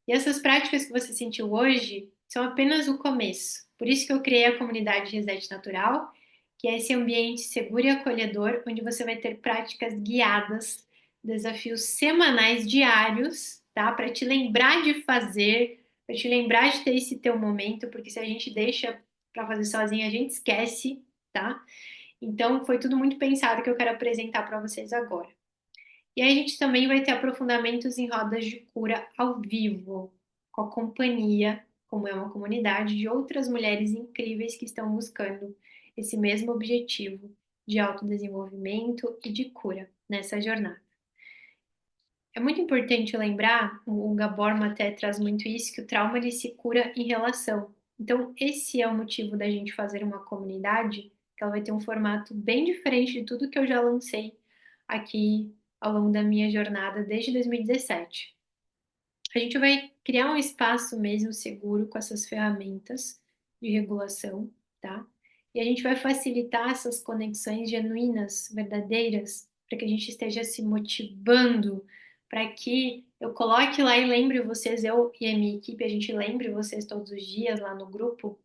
E essas práticas que você sentiu hoje são apenas o começo. Por isso que eu criei a comunidade Reset Natural, que é esse ambiente seguro e acolhedor, onde você vai ter práticas guiadas, desafios semanais diários tá? Para te lembrar de fazer, para te lembrar de ter esse teu momento, porque se a gente deixa para fazer sozinha, a gente esquece, tá? Então, foi tudo muito pensado que eu quero apresentar para vocês agora. E aí, a gente também vai ter aprofundamentos em rodas de cura ao vivo, com a companhia, como é uma comunidade, de outras mulheres incríveis que estão buscando esse mesmo objetivo de autodesenvolvimento e de cura nessa jornada. É muito importante lembrar, o Gabor Maté traz muito isso, que o trauma ele se cura em relação. Então, esse é o motivo da gente fazer uma comunidade, que ela vai ter um formato bem diferente de tudo que eu já lancei aqui ao longo da minha jornada desde 2017. A gente vai criar um espaço mesmo seguro com essas ferramentas de regulação, tá? E a gente vai facilitar essas conexões genuínas, verdadeiras, para que a gente esteja se motivando, para que eu coloque lá e lembre vocês, eu e a minha equipe, a gente lembre vocês todos os dias lá no grupo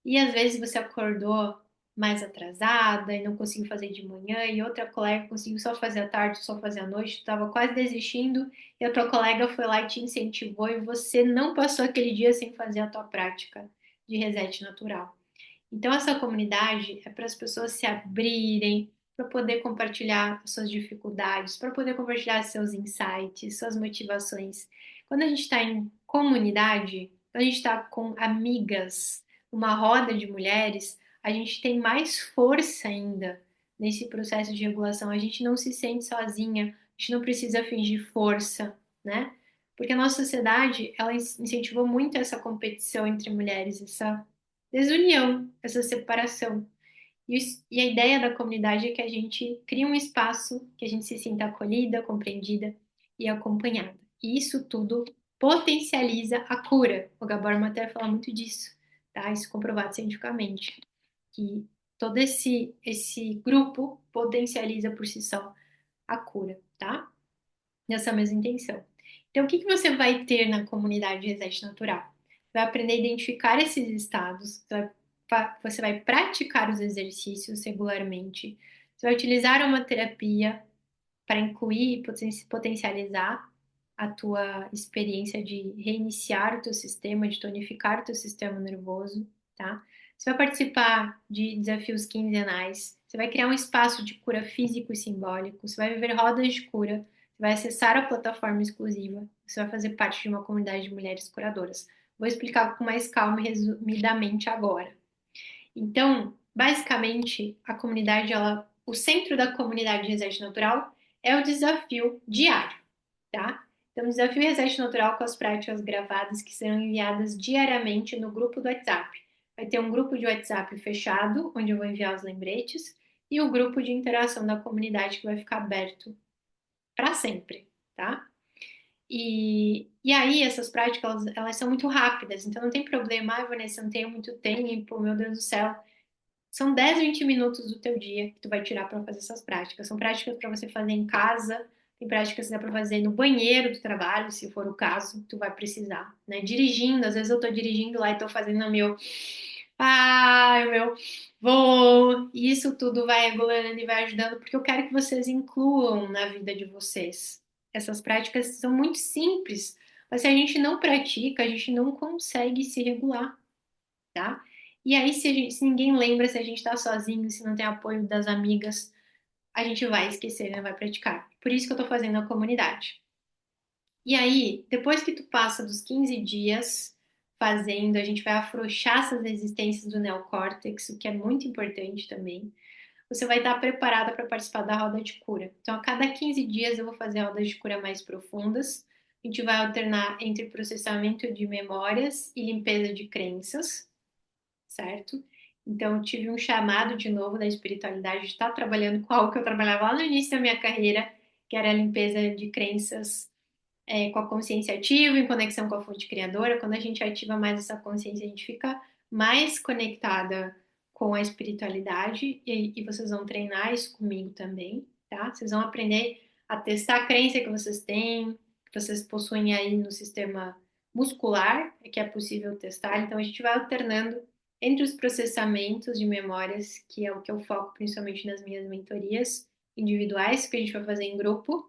e às vezes você acordou mais atrasada e não conseguiu fazer de manhã, e outra colega conseguiu só fazer à tarde, só fazer à noite, estava quase desistindo, e a tua colega foi lá e te incentivou, e você não passou aquele dia sem fazer a tua prática de reset natural. Então, essa comunidade é para as pessoas se abrirem, para poder compartilhar suas dificuldades, para poder compartilhar seus insights, suas motivações. Quando a gente está em comunidade, quando a gente está com amigas, uma roda de mulheres, a gente tem mais força ainda nesse processo de regulação. A gente não se sente sozinha, a gente não precisa fingir força, né? Porque a nossa sociedade, ela incentivou muito essa competição entre mulheres, essa desunião, essa separação. E a ideia da comunidade é que a gente crie um espaço que a gente se sinta acolhida, compreendida e acompanhada. E isso tudo potencializa a cura. O Gabor Maté fala muito disso, tá? Isso comprovado cientificamente, que todo esse grupo potencializa por si só a cura, tá? Nessa mesma intenção. Então, o que que você vai ter na comunidade Reset Natural? Vai aprender a identificar esses estados, você vai praticar os exercícios regularmente, você vai utilizar uma terapia para incluir e potencializar a tua experiência de reiniciar o teu sistema, de tonificar o teu sistema nervoso, tá? Você vai participar de desafios quinzenais, você vai criar um espaço de cura físico e simbólico, você vai viver rodas de cura, você vai acessar a plataforma exclusiva, você vai fazer parte de uma comunidade de mulheres curadoras. Vou explicar com mais calma e resumidamente agora. Então, basicamente, a comunidade, o centro da comunidade de Reset Natural é o desafio diário, tá? Então, o desafio Reset Natural com as práticas gravadas que serão enviadas diariamente no grupo do WhatsApp. Vai ter um grupo de WhatsApp fechado, onde eu vou enviar os lembretes, e o grupo de interação da comunidade que vai ficar aberto para sempre, tá? E aí, essas práticas, elas são muito rápidas, então não tem problema, ah, Vanessa, eu não tenho muito tempo, meu Deus do céu. São 10, 20 minutos do teu dia que tu vai tirar para fazer essas práticas. São práticas para você fazer em casa, tem práticas que dá para fazer no banheiro do trabalho, se for o caso, tu vai precisar, né? Dirigindo, às vezes eu tô dirigindo lá e tô fazendo o meu, ai, meu, vou, e isso tudo vai regulando e vai ajudando, porque eu quero que vocês incluam na vida de vocês. Essas práticas são muito simples, mas se a gente não pratica, a gente não consegue se regular, tá? E aí, se ninguém lembra, se a gente tá sozinho, se não tem apoio das amigas, a gente vai esquecer, não vai praticar. Por isso que eu tô fazendo a comunidade. E aí, depois que tu passa dos 15 dias fazendo, a gente vai afrouxar essas resistências do neocórtex, o que é muito importante também. Você vai estar preparada para participar da roda de cura. Então, a cada 15 dias eu vou fazer rodas de cura mais profundas. A gente vai alternar entre processamento de memórias e limpeza de crenças, certo? Então, eu tive um chamado de novo da espiritualidade, de estar trabalhando com algo que eu trabalhava lá no início da minha carreira, que era a limpeza de crenças com a consciência ativa, em conexão com a fonte criadora. Quando a gente ativa mais essa consciência, a gente fica mais conectada com a espiritualidade, e vocês vão treinar isso comigo também, tá? Vocês vão aprender a testar a crença que vocês têm, que vocês possuem aí no sistema muscular, que é possível testar. Então, a gente vai alternando entre os processamentos de memórias, que é o que eu foco principalmente nas minhas mentorias individuais, que a gente vai fazer em grupo,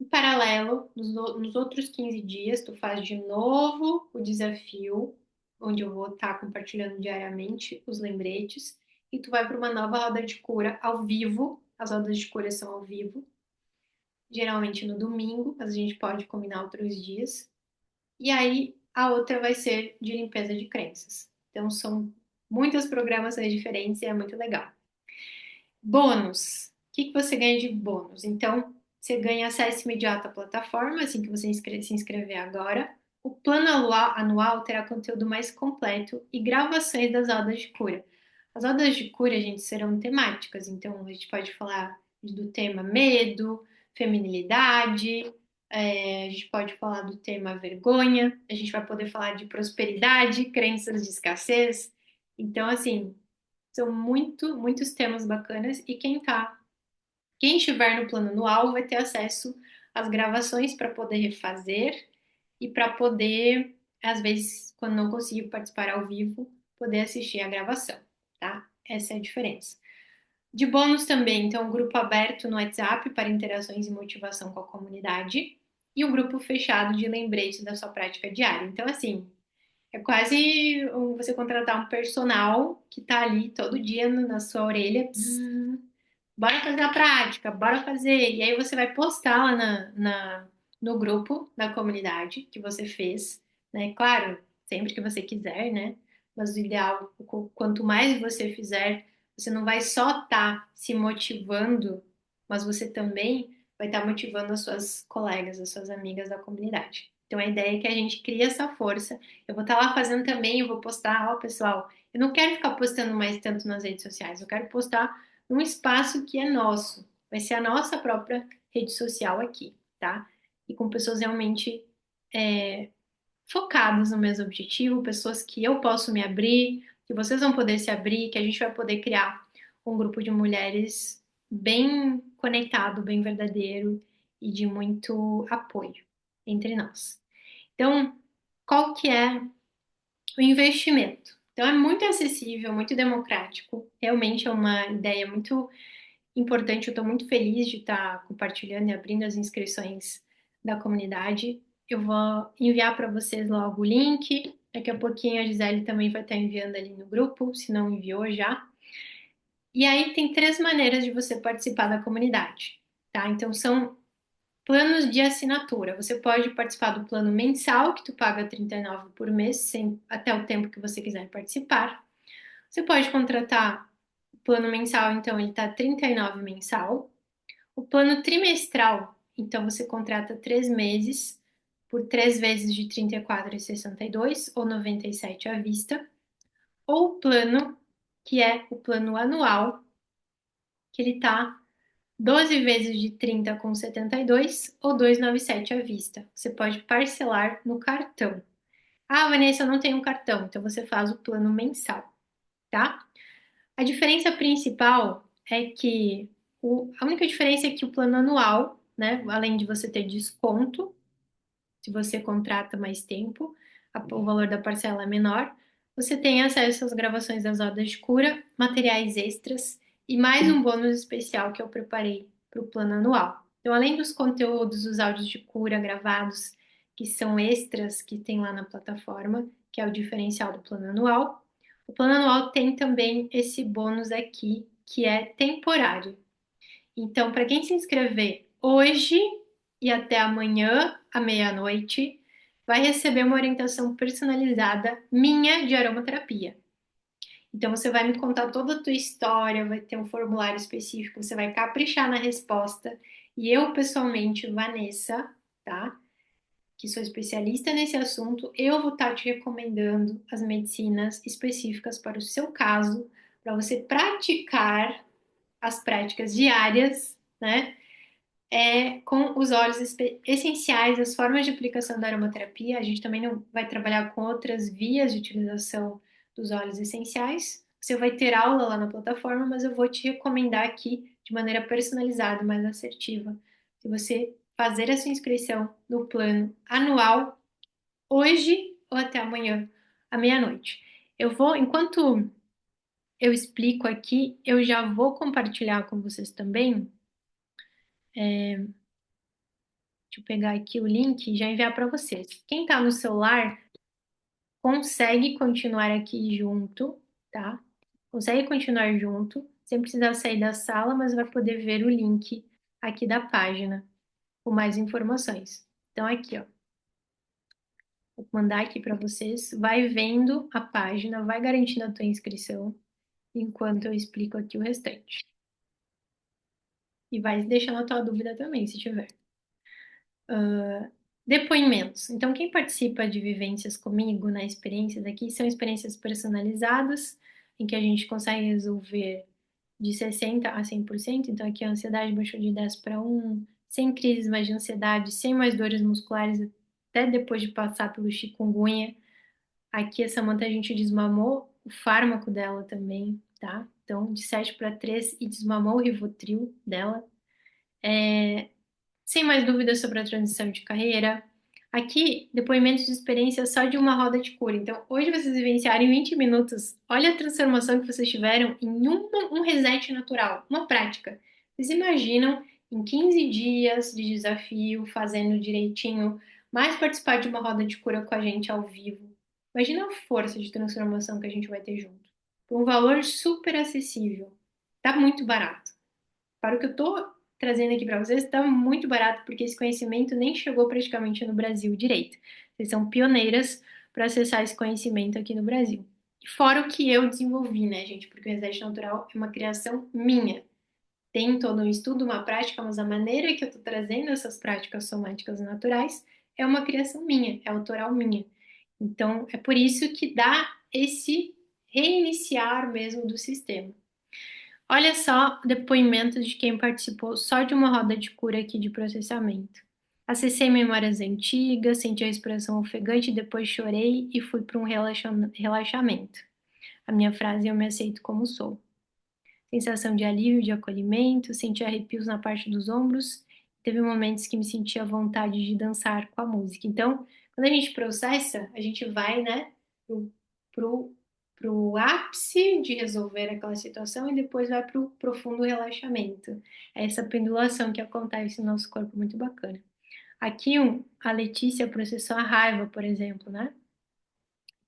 Em paralelo, nos outros 15 dias, tu faz de novo o desafio, onde eu vou estar compartilhando diariamente os lembretes, e tu vai para uma nova roda de cura ao vivo. As rodas de cura são ao vivo, geralmente no domingo, mas a gente pode combinar outros dias. E aí a outra vai ser de limpeza de crenças. Então são muitas programações diferentes e é muito legal. Bônus. O que que você ganha de bônus? Então, você ganha acesso imediato à plataforma, assim que você se inscrever agora. O plano anual terá conteúdo mais completo e gravações das aulas de cura. As aulas de cura, gente, serão temáticas, então a gente pode falar do tema medo, feminilidade, a gente pode falar do tema vergonha, a gente vai poder falar de prosperidade, crenças de escassez. Então, assim, são muitos temas bacanas e quem estiver no plano anual vai ter acesso às gravações para poder refazer e para poder, às vezes, quando não conseguir participar ao vivo, poder assistir a gravação, tá? Essa é a diferença. De bônus também, então, um grupo aberto no WhatsApp para interações e motivação com a comunidade e um grupo fechado de lembretes da sua prática diária. Então, assim, é quase você contratar um personal que tá ali todo dia na sua orelha. Bora fazer a prática, bora fazer. E aí você vai postar lá no grupo da comunidade que você fez, né? Claro, sempre que você quiser, né? Mas o ideal, quanto mais você fizer, você não vai só estar se motivando, mas você também vai estar motivando as suas colegas, as suas amigas da comunidade. Então a ideia é que a gente crie essa força. Eu vou estar lá fazendo também, eu vou postar, ó, pessoal, eu não quero ficar postando mais tanto nas redes sociais, eu quero postar num espaço que é nosso. Vai ser a nossa própria rede social aqui, tá? E com pessoas realmente focadas no mesmo objetivo, pessoas que eu posso me abrir, que vocês vão poder se abrir, que a gente vai poder criar um grupo de mulheres bem conectado, bem verdadeiro e de muito apoio entre nós. Então, qual que é o investimento? Então, é muito acessível, muito democrático. Realmente é uma ideia muito importante. Eu estou muito feliz de estar compartilhando e abrindo as inscrições da comunidade. Eu vou enviar para vocês logo o link. Daqui a pouquinho a Gisele também vai estar enviando ali no grupo, se não enviou já. E aí tem três maneiras de você participar da comunidade, tá? Então são planos de assinatura. Você pode participar do plano mensal, que tu paga 39 por mês, até o tempo que você quiser participar. Você pode contratar o plano mensal, então ele está 39 mensal. O plano trimestral, então você contrata 3 meses por 3 vezes de 34,62 ou 97 à vista, ou o plano que é o plano anual, que ele tá 12 vezes de 30,72 ou 297 à vista. Você pode parcelar no cartão. Ah, Vanessa, eu não tenho um cartão, então você faz o plano mensal, tá? A diferença principal é que a única diferença é que o plano anual, né, além de você ter desconto, se você contrata mais tempo, o valor da parcela é menor, você tem acesso às gravações das rodas de cura, materiais extras e mais um bônus especial que eu preparei para o plano anual. Então, além dos conteúdos, os áudios de cura gravados, que são extras que tem lá na plataforma, que é o diferencial do plano anual, o plano anual tem também esse bônus aqui, que é temporário. Então, para quem se inscrever hoje e até amanhã, à meia-noite, vai receber uma orientação personalizada minha de aromaterapia. Então, você vai me contar toda a tua história, vai ter um formulário específico, você vai caprichar na resposta. E eu, pessoalmente, Vanessa, tá? Que sou especialista nesse assunto, eu vou estar te recomendando as medicinas específicas para o seu caso, para você praticar as práticas diárias, né? Com os óleos essenciais, as formas de aplicação da aromaterapia. A gente também não vai trabalhar com outras vias de utilização dos óleos essenciais. Você vai ter aula lá na plataforma, mas eu vou te recomendar aqui de maneira personalizada, mais assertiva. Se você fazer a sua inscrição no plano anual, hoje ou até amanhã, à meia-noite. Enquanto eu explico aqui, eu já vou compartilhar com vocês também Deixa eu pegar aqui o link e já enviar para vocês. Quem tá no celular consegue continuar aqui junto, tá? Consegue continuar junto, sem precisar sair da sala, mas vai poder ver o link aqui da página com mais informações. Então, aqui, ó. Vou mandar aqui para vocês. Vai vendo a página, vai garantindo a tua inscrição, enquanto eu explico aqui o restante. E vai deixando a tua dúvida também, se tiver. Depoimentos. Então, quem participa de vivências comigo na experiências aqui são experiências personalizadas, em que a gente consegue resolver de 60 a 100%. Então, aqui a ansiedade baixou de 10 para 1, sem crises mais de ansiedade, sem mais dores musculares, até depois de passar pelo chikungunya. Aqui a Samantha a gente desmamou o fármaco dela também, tá? Então, de 7 para 3 e desmamou o Rivotril dela. Sem mais dúvidas sobre a transição de carreira. Aqui, depoimentos de experiência só de uma roda de cura. Então, hoje vocês vivenciaram em 20 minutos. Olha a transformação que vocês tiveram em um reset natural, uma prática. Vocês imaginam em 15 dias de desafio, fazendo direitinho, mais participar de uma roda de cura com a gente ao vivo. Imagina a força de transformação que a gente vai ter junto. Por um valor super acessível. Tá muito barato. Para o que eu tô trazendo aqui para vocês, está muito barato, porque esse conhecimento nem chegou praticamente no Brasil direito. Vocês são pioneiras para acessar esse conhecimento aqui no Brasil. Fora o que eu desenvolvi, né, gente? Porque o Reset Natural é uma criação minha. Tem todo um estudo, uma prática, mas a maneira que eu estou trazendo essas práticas somáticas naturais é uma criação minha, é autoral minha. Então, é por isso que dá esse reiniciar mesmo do sistema. Olha só depoimentos de quem participou só de uma roda de cura aqui de processamento. Acessei memórias antigas, senti a respiração ofegante, depois chorei e fui para um relaxamento. A minha frase: eu me aceito como sou. Sensação de alívio, de acolhimento, senti arrepios na parte dos ombros. Teve momentos que me senti à vontade de dançar com a música. Então, quando a gente processa, a gente vai, né, pro, pro, pro ápice de resolver aquela situação e depois vai pro profundo relaxamento. É essa pendulação que acontece no nosso corpo, muito bacana. Aqui, a Letícia processou a raiva, por exemplo, né?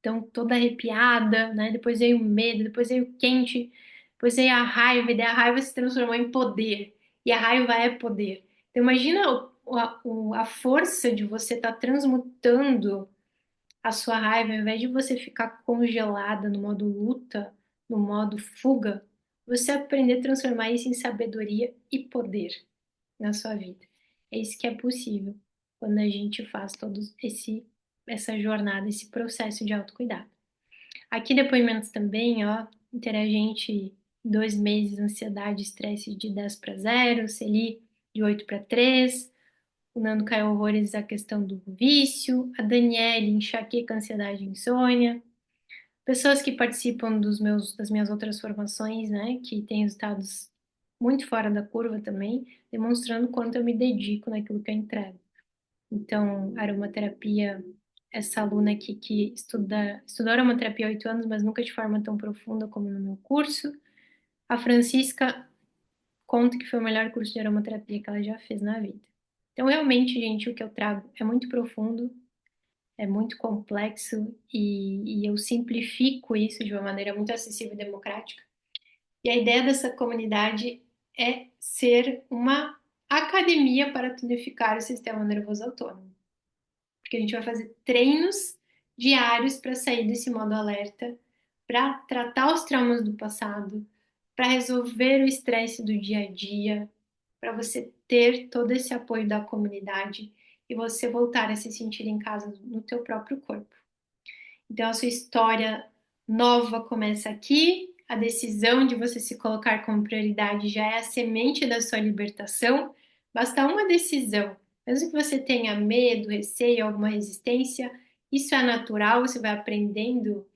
Então, toda arrepiada, né? Depois veio o medo, depois veio o quente, depois veio a raiva, e daí a raiva se transformou em poder. E a raiva é poder. Então, imagina a força de você estar transmutando a sua raiva, ao invés de você ficar congelada no modo luta, no modo fuga, você aprender a transformar isso em sabedoria e poder na sua vida. É isso que é possível quando a gente faz essa jornada, esse processo de autocuidado. Aqui depoimentos também, ó, interagente 2 meses, ansiedade, estresse de 10 para 0, Celi de 8 para 3, o Nando caiu horrores a questão do vício, a Daniele, enxaqueca, ansiedade, insônia, pessoas que participam das minhas outras formações, né, que têm resultados muito fora da curva também, demonstrando quanto eu me dedico naquilo que eu entrego. Então, aromaterapia, essa aluna aqui que estudou aromaterapia há 8 anos, mas nunca de forma tão profunda como no meu curso. A Francisca conta que foi o melhor curso de aromaterapia que ela já fez na vida. Então, realmente, gente, o que eu trago é muito profundo, é muito complexo e eu simplifico isso de uma maneira muito acessível e democrática. E a ideia dessa comunidade é ser uma academia para tonificar o sistema nervoso autônomo, porque a gente vai fazer treinos diários para sair desse modo alerta, para tratar os traumas do passado, para resolver o estresse do dia a dia, para você ter todo esse apoio da comunidade e você voltar a se sentir em casa no teu próprio corpo. Então a sua história nova começa aqui. A decisão de você se colocar como prioridade já é a semente da sua libertação. Basta uma decisão. Mesmo que você tenha medo, receio, alguma resistência, isso é natural, você vai aprendendo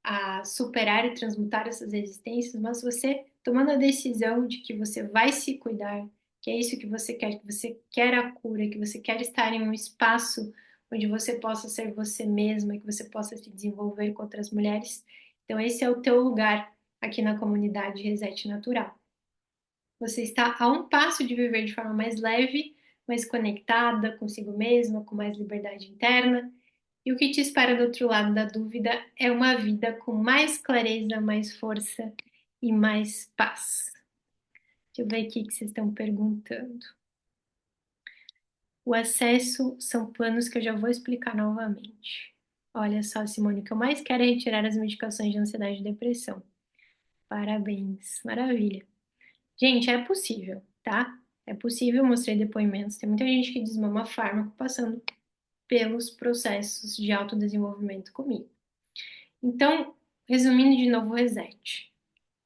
a superar e transmutar essas resistências, mas você tomando a decisão de que você vai se cuidar, que é isso que você quer a cura, que você quer estar em um espaço onde você possa ser você mesma, que você possa se desenvolver com outras mulheres. Então, esse é o teu lugar aqui na comunidade Reset Natural. Você está a um passo de viver de forma mais leve, mais conectada consigo mesma, com mais liberdade interna. E o que te espera do outro lado da dúvida é uma vida com mais clareza, mais força e mais paz. Deixa eu ver aqui o que vocês estão perguntando. O acesso são planos que eu já vou explicar novamente. Olha só, Simone, o que eu mais quero é retirar as medicações de ansiedade e depressão. Parabéns, maravilha. Gente, é possível, tá? É possível, eu mostrei depoimentos. Tem muita gente que desmama fármaco passando pelos processos de autodesenvolvimento comigo. Então, resumindo de novo o reset.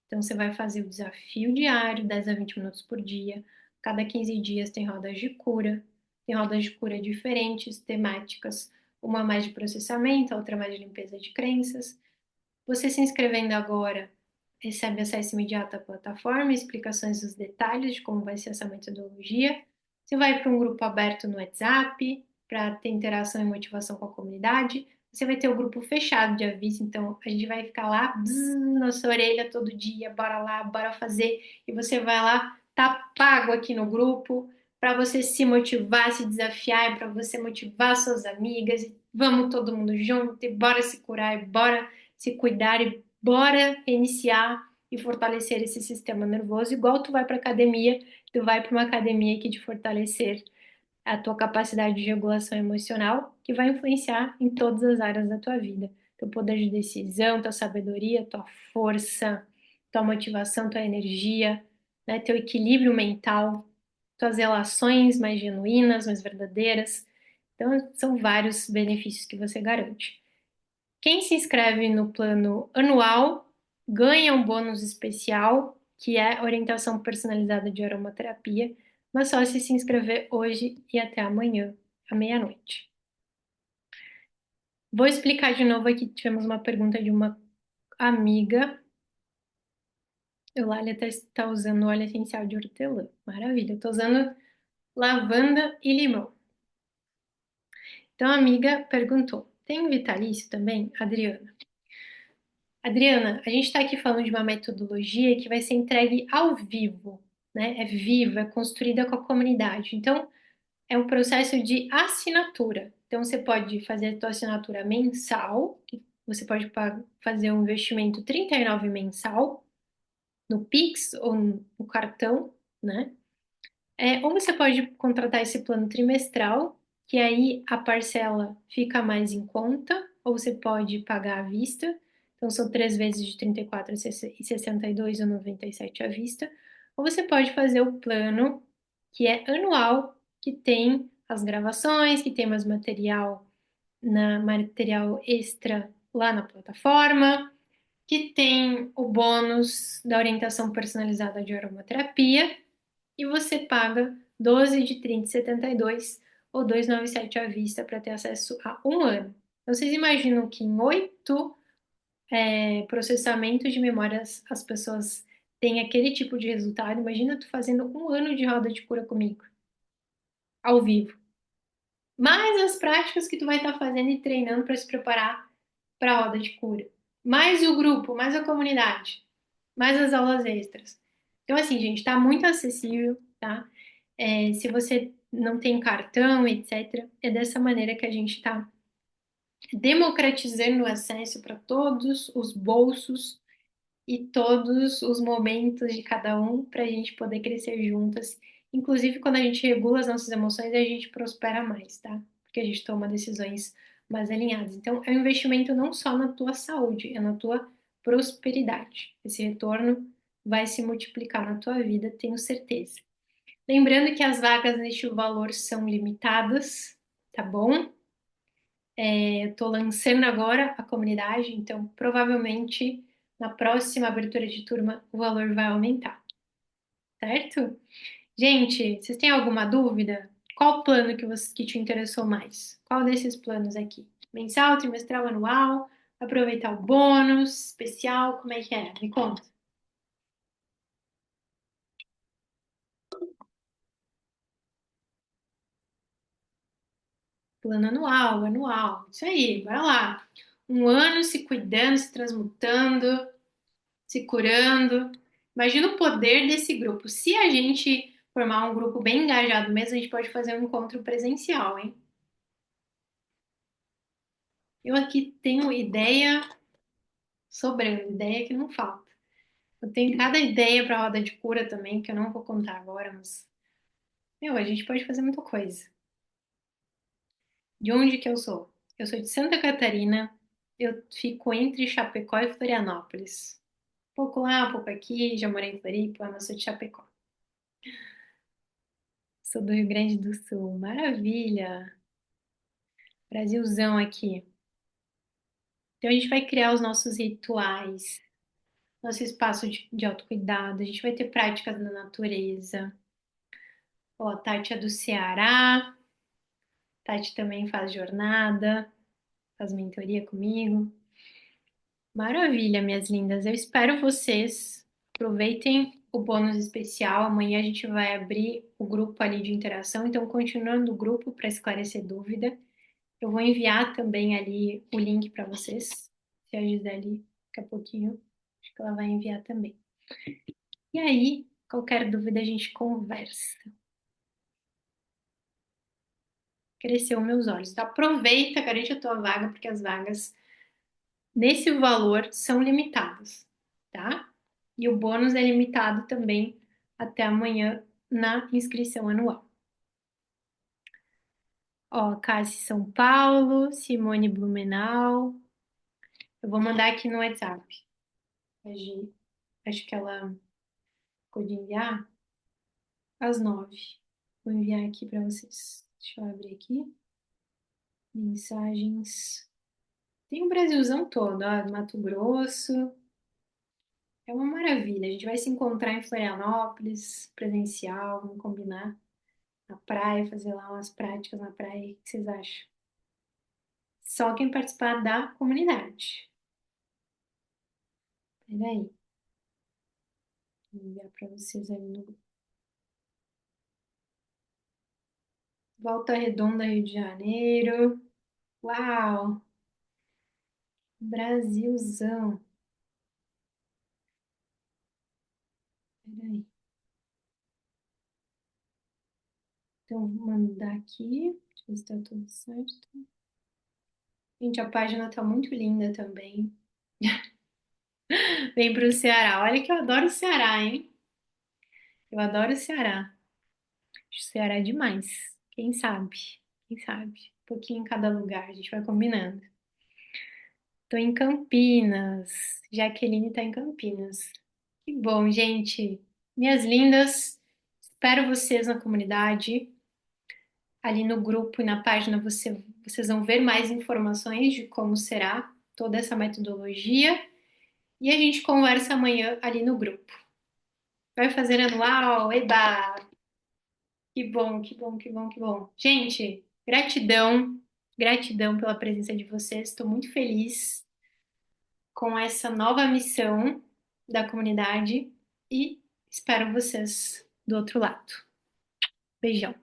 Então, você vai fazer o desafio diário, 10 a 20 minutos por dia. Cada 15 dias tem rodas de cura. Tem rodas de cura diferentes, temáticas. Uma mais de processamento, a outra mais de limpeza de crenças. Você se inscrevendo agora recebe acesso imediato à plataforma, explicações dos detalhes de como vai ser essa metodologia. Você vai para um grupo aberto no WhatsApp para ter interação e motivação com a comunidade. Você vai ter o grupo fechado de aviso, então a gente vai ficar lá na sua orelha todo dia, bora lá, bora fazer. E você vai lá, tá pago aqui no grupo para você se motivar, se desafiar, para você motivar suas amigas. Vamos todo mundo junto, e bora se curar, e bora se cuidar e bora iniciar e fortalecer esse sistema nervoso, igual tu vai para academia, tu vai para uma academia que te fortalecer a tua capacidade de regulação emocional, que vai influenciar em todas as áreas da tua vida. Teu poder de decisão, tua sabedoria, tua força, tua motivação, tua energia, né, teu equilíbrio mental, tuas relações mais genuínas, mais verdadeiras. Então, são vários benefícios que você garante. Quem se inscreve no plano anual ganha um bônus especial, que é orientação personalizada de aromaterapia, mas só se inscrever hoje e até amanhã, à meia-noite. Vou explicar de novo aqui, tivemos uma pergunta de uma amiga. Eulália está usando óleo essencial de hortelã. Maravilha, estou usando lavanda e limão. Então a amiga perguntou, tem vitalício também, Adriana? Adriana, a gente está aqui falando de uma metodologia que vai ser entregue ao vivo, né? É viva, é construída com a comunidade. Então, é um processo de assinatura. Então, você pode fazer a sua assinatura mensal, você pode fazer um investimento 39 mensal no Pix ou no cartão, né? Ou você pode contratar esse plano trimestral, que aí a parcela fica mais em conta, ou você pode pagar à vista. Então, são 3 vezes de 34,62 ou 97 à vista. Ou você pode fazer o plano, que é anual, que tem as gravações, que tem mais material extra lá na plataforma, que tem o bônus da orientação personalizada de aromaterapia e você paga 12 de 30,72 ou 297 à vista para ter acesso a um ano. Então, vocês imaginam que em 8 processamentos de memórias as pessoas têm aquele tipo de resultado? Imagina tu fazendo um ano de roda de cura comigo, ao vivo. Mais as práticas que tu vai estar fazendo e treinando para se preparar para a roda de cura. Mais o grupo, mais a comunidade, mais as aulas extras. Então, assim, gente, está muito acessível, tá? Se você não tem cartão, etc., é dessa maneira que a gente está democratizando o acesso para todos os bolsos e todos os momentos de cada um para a gente poder crescer juntas. Inclusive, quando a gente regula as nossas emoções, a gente prospera mais, tá? Porque a gente toma decisões mais alinhadas. Então, é um investimento não só na tua saúde, é na tua prosperidade. Esse retorno vai se multiplicar na tua vida, tenho certeza. Lembrando que as vagas neste valor são limitadas, tá bom? Eu tô lançando agora a comunidade, então provavelmente na próxima abertura de turma o valor vai aumentar, certo? Gente, vocês têm alguma dúvida? Qual plano que te interessou mais? Qual desses planos aqui? Mensal, trimestral, anual? Aproveitar o bônus, especial, como é que é? Me conta. Plano anual, anual. Isso aí, vai lá. Um ano se cuidando, se transmutando, se curando. Imagina o poder desse grupo. Se a gente formar um grupo bem engajado mesmo, a gente pode fazer um encontro presencial, hein? Eu aqui tenho ideia sobrando, ideia que não falta. Eu tenho cada ideia para roda de cura também, que eu não vou contar agora, mas, meu, a gente pode fazer muita coisa. De onde que eu sou? Eu sou de Santa Catarina, eu fico entre Chapecó e Florianópolis. Pouco lá, pouco aqui, já morei em Floripa, mas sou de Chapecó. Sou do Rio Grande do Sul, maravilha! Brasilzão aqui. Então a gente vai criar os nossos rituais, nosso espaço de autocuidado, a gente vai ter práticas na natureza. Ó, a Tati é do Ceará, Tati também faz jornada, faz mentoria comigo. Maravilha, minhas lindas. Eu espero vocês. Aproveitem o bônus especial. Amanhã a gente vai abrir o grupo ali de interação. Então, continuando o grupo para esclarecer dúvida, eu vou enviar também ali o link para vocês. Se a Gisele, daqui a pouquinho, acho que ela vai enviar também. E aí, qualquer dúvida a gente conversa. Cresceu meus olhos. Então, aproveita, garante a tua vaga, porque as vagas nesse valor são limitadas, tá? E o bônus é limitado também até amanhã na inscrição anual. Ó, Cassi São Paulo, Simone Blumenau. Eu vou mandar aqui no WhatsApp. A Gi, acho que ela pode enviar às 9. Vou enviar aqui para vocês. Deixa eu abrir aqui. Mensagens. Tem o Brasilzão todo, ó, Mato Grosso. É uma maravilha. A gente vai se encontrar em Florianópolis, presencial, vamos combinar. Na praia, fazer lá umas práticas na praia. O que vocês acham? Só quem participar da comunidade. Peraí, vou enviar para vocês aí no Volta Redonda, Rio de Janeiro. Uau! Brasilzão. Peraí. Então, vou mandar aqui. Deixa eu ver se tá tudo certo. Gente, a página tá muito linda também. Vem pro Ceará. Olha que eu adoro o Ceará, hein? Eu adoro o Ceará. Acho o Ceará demais. Quem sabe? Quem sabe? Um pouquinho em cada lugar, a gente vai combinando. Tô em Campinas. Jaqueline tá em Campinas. Que bom, gente. Minhas lindas, espero vocês na comunidade. Ali no grupo e na página vocês vão ver mais informações de como será toda essa metodologia. E a gente conversa amanhã ali no grupo. Vai fazer anual? Eba! Que bom, que bom, que bom, que bom. Gente, gratidão, gratidão pela presença de vocês. Estou muito feliz com essa nova missão da comunidade e espero vocês do outro lado. Beijão.